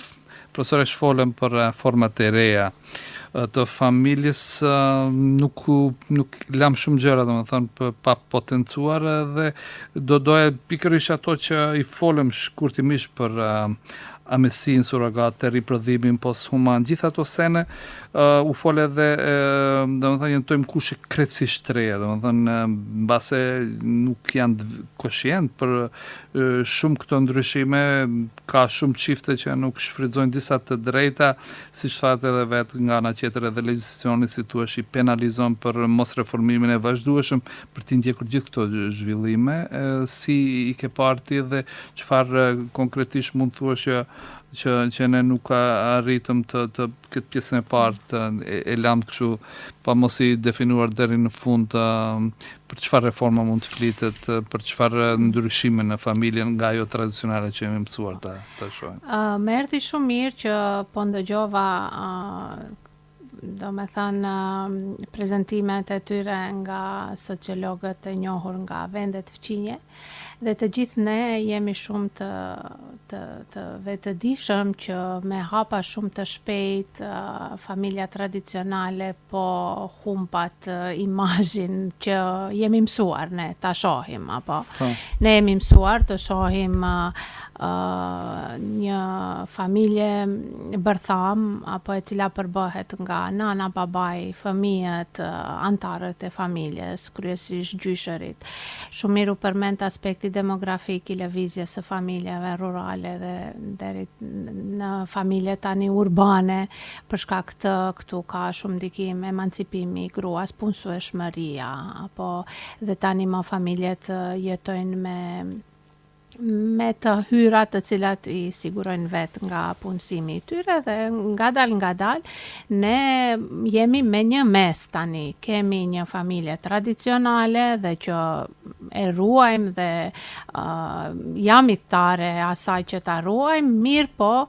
profesore shfolëm për format e reja të familjes, nuk lam shumë gjëra, domethënë pa potencuar dhe doja pikërisht ato që i folëm shkurtimisht për amesin, surrogate, riprodhimin posthuman, gjitha ato sene u fol edhe domethënë jentojmë kushe krejtësisht të reja, domethënë mbase nuk janë koshient për shumë këto ndryshime, ka shumë çifte që nuk shfrytëzojnë disa të drejta, siç thatë edhe vetë nga ana tjetër edhe legjislacioni si thua i penalizon për mos reformimin e vazhdueshëm për të ndjekur gjithë këto zhvillime, si i ke parti dhe çfarë konkretisht mund thuash që ne nuk arritëm të këtë pjesën e parë e lamë kështu pa mos i definuar deri në fund për çfarë reforma mund të flitet, për çfarë ndryshime në familjen nga ajo tradicionale që jemi mësuar ta shohim.
Më erdhi shumë mirë që po ndëgjova do me thënë prezentimet e tyre nga sociologët e njohur nga vendet fqinje dhe të gjithë ne jemi shumë të vetëdijshëm që me hapa shumë të shpejt familja tradicionale po humpat imazhin që jemi mësuar ne ta shohim apo ne jemi mësuar të shohim një familje bërtham apo e cila përbëhet nga nana, babai, fëmijët, antarët e familjes, kryesisht gjyshërit. Shumë mirë u përmend aspekti rishati demografik I lëvizjes së familjeve rurale dhe deri në familje tani urbane, për shkak të këtu ka shumë ndikim emancipimi I gruas, punësueshmëria, apo dhe tani më familjet jetojnë me të hyrat të cilat I sigurojnë vetë nga punësimi I tyre dhe ngadal ne jemi me një mes tani. Kemi një familje tradicionale dhe që e ruajmë dhe jam I thare asaj që ta ruajmë, mirë po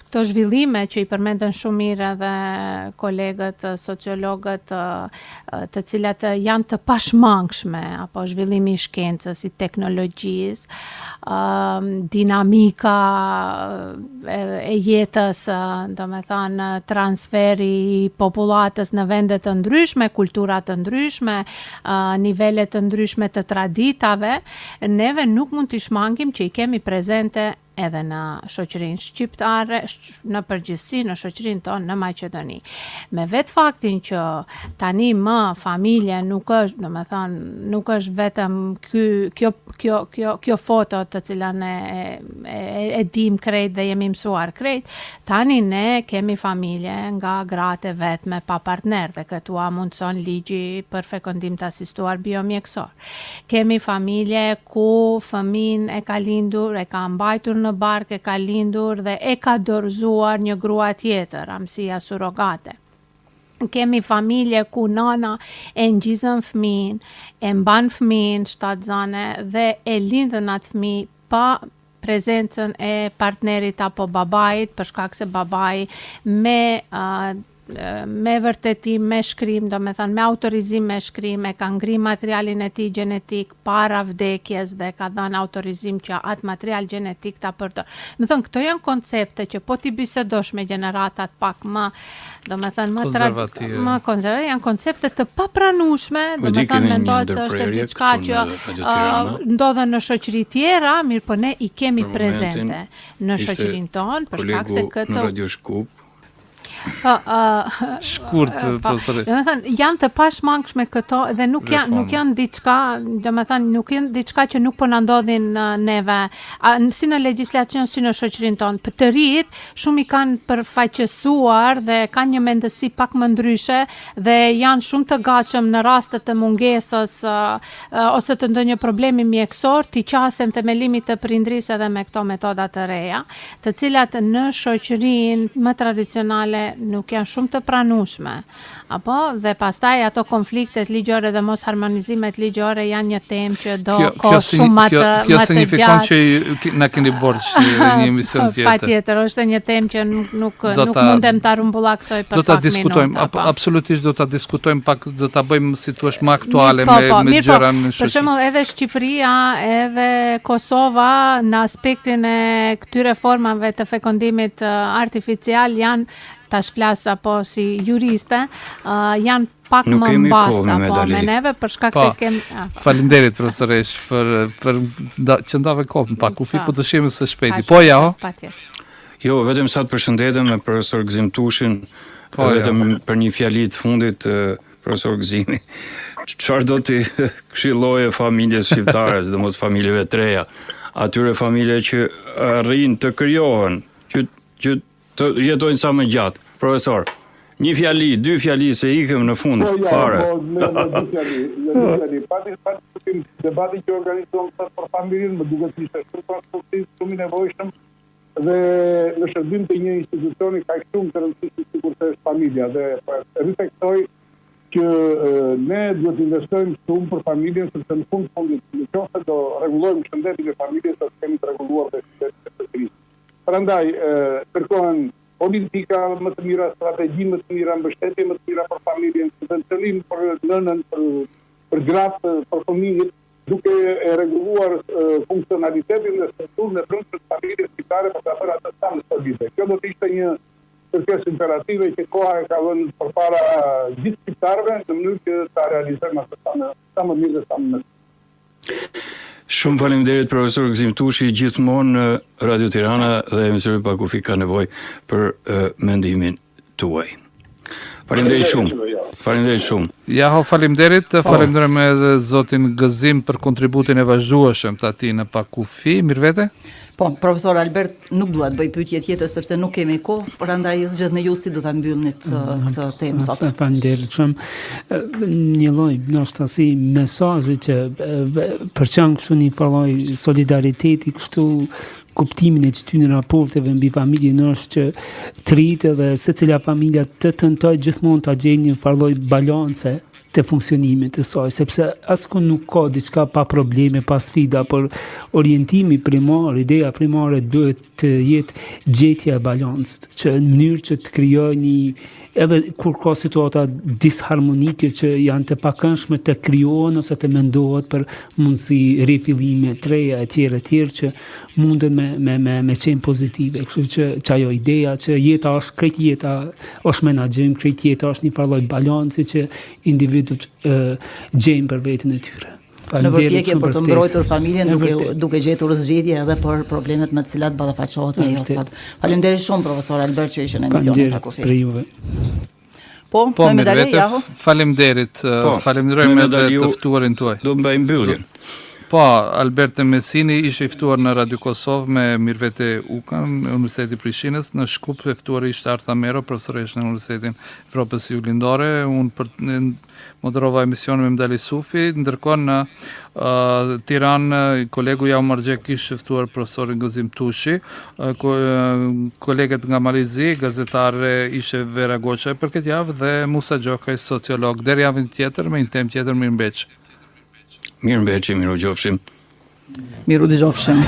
këto zhvillime që I përmendën shumë mirë edhe kolegët, sociologët, të cilat janë të pashmangshme, apo zhvillimi I shkencës, I teknologjisë, dinamika e jetës, domethënë transferi I popullatës në vende të ndryshme, kultura të ndryshme, nivele të ndryshme të traditave, neve nuk mund t'i shmangim që I kemi prezente edhe në shoqërinë shqiptare, në përgjithësi në shoqërinë tonë në Maqedoni. Me vetë faktin që tani më familje nuk është, domethënë, nuk është vetëm kjo foto të cilën e dim krejt dhe jemi mësuar krejt, tani ne kemi familje nga gratë vetme pa partner dhe këtu mundson ligji për fekondim të asistuar biomjekësor. Kemi familje ku fëmin e ka lindur, e ka mbajtur në barkë, e ka lindur dhe e ka dorëzuar një grua tjetër, amësia surrogate. Kemi familje ku nana e ngjizën fëmin, e mban fëmin shtatzane dhe e lindën atë fëmijë pa prezencën e partnerit apo babait, për shkak se babai me vërtetim, me shkrim, domethënë me autorizim me shkrim, e ka ngri materialin e tij gjenetik para vdekjes dhe ka dhënë autorizim që atë material gjenetik ta përdor. Do thënë, këto janë koncepte që po ti bisedosh me gjeneratat pak më, domethënë më konservative, janë koncepte të papranueshme, domethënë mendohet se është diçka që ndodhen në shoqëri tjera, mirë po ne I kemi prezente në shoqërinë tonë, për shkak se këtë
në Radio Shkup.
Shkurt, profesore.
Domethënë janë të pashmangshme këto dhe nuk janë diçka, domethënë nuk janë diçka që nuk po na ndodhin neve, si në legjislacion si në shoqërinë tonë. Për të rit, shumë I kanë përfaqësuar dhe kanë një mendësi pak më ndryshe dhe janë shumë të gatshëm në raste të mungesës ose të ndonjë problemi mjekësor, t'i qasen themelimit të prindrisë edhe me këto metoda të reja, të cilat në shoqërinë më tradicionale nuk janë shumë të pranueshme. Apo dhe pastaj ato konfliktet ligjore dhe mos harmonizimet ligjore janë një temë që do kohë shumë më të gjatë.
Kjo signifikon që na keni borxh një emision tjetër.
Patjetër, është një temë që nuk mundem ta rumbullaksoj për pak minuta.
Do ta diskutojmë, absolutisht do ta diskutojmë pak, do ta bëjmë si thua më aktuale me gjëra në shoqëri.
Për shembull, edhe Shqipëria, edhe Kosova në aspektin e këtyre formave të fekondimit artificial janë, tash flas apo si juriste, janë pak më mbas apo me neve për shkak se kemi.
Faleminderit profesoresh për që ndave kohë pak kufi, po dëshirojmë së shpejti. Po ja.
Patjetër.
Jo, vetëm sa të përshëndetem me profesor Gzim Tushin, vetëm për një fjali të fundit, profesor Gzimi. Çfarë do t'i këshilloje familjes shqiptare, sidomos familjeve të reja, atyre familje që arrin të krijohen, që të jetojnë sa më gjatë. Profesor, një fjali, dy fjali se ikëm në fund, fare.
Në dy fjali. Pati debati që organizohen për familjen, më duket se ishte shumë konstruktiv, shumë I nevojshëm dhe në shërbim të një institucioni kaq shumë të rëndësishëm sikur është familja dhe reflektoj që ne duhet të investojmë shumë për familjen, sepse në fundit, nëse do rregullojmë shëndetin e familjes, do të kemi të rregulluar dhe shëndetin e shtëpisë. Prandaj kërkohen politika më të mira, strategji më të mira, mbështetje më të mira për familjen, subvencion për nënën, për gratë, për fëmijët, duke e rregulluar funksionalitetin dhe strukturën e brendshme të familjes shqiptare për ta bërë atë sa më stabile. Kjo do të ishte një kërkesë imperative që koha e ka vënë përpara gjithë shqiptarëve në mënyrë që ta realizojmë atë sa më mirë dhe sa më mirë.
Shumë faleminderit profesor Gzim Tushi, gjithmonë në Radio Tirana dhe emisioni Pa Kufi ka nevojë për mendimin tuaj. Faleminderit shumë. Faleminderit shumë.
Ja, faleminderit, falenderojmë edhe zotin Gëzim për kontributin e vazhdueshëm të atij në Pakufi. Mirëvete?
Po, profesor Albert, nuk dua të bëj pyetje tjetër sepse nuk kemi kohë, por andaj zgjedh në ju si do ta mbyllni këtë temë sot.
Faleminderit shumë. Një lloj ndoshta si mesazhi që përçan kështu një lloj solidariteti kështu kuptimin e këtyre raporteve mbi familjen është që të rritë dhe secila familja të tentojë gjithmonë ta gjejë një farë balance të funksionimit të saj, sepse askund nuk ka diçka pa probleme, pa sfida, por orientimi primar, ideja primare duhet të jetë gjetja e balancës, që në mënyrë që të krijojë një edhe kur ka situata disharmonike që janë të pakëndshme të krijohen ose të mendohet për mundësi rifillime të reja etj që munden me qenë pozitive. Kështu që ajo ideja që jeta është krejt jeta është menaxhim, krejt jeta është një farë balanci që individët gjejnë për veten e tyre.
Në përpjekje për të mbrojtur familjen duke gjetur zgjidhje edhe për problemet me të cilat ballafaqohet ajo sot. Faleminderit shumë profesor Albert që ishte në emisionin Pakufi.
Për juve.
Po, me medalje Jaho.
Faleminderit. Falenderojmë edhe të ftuarin tuaj.
Do mbaj mbylljen.
Po, Albert Mesini ishte i ftuar në Radio Kosovë me Mirvete Ukan, Universiteti i Prishtinës, në Shkup e ftuar ishte Arta Mero, profesoresh në Universitetin Evropës Juglindore. Unë moderova emisionin me Mdali Sufi, ndërkohë në Tiranë kolegu Jaumar Gjek ishte ftuar profesorin Gëzim Tushi, kolegët nga Malizi, gazetare ishte Vera Goçaj për këtë javë dhe Musa Gjokaj, sociolog. Deri javën tjetër me një temë tjetër, mirëmbrëmje.
Mirëmbrëmje, miru dëgjofshim.
Miru dëgjofshim.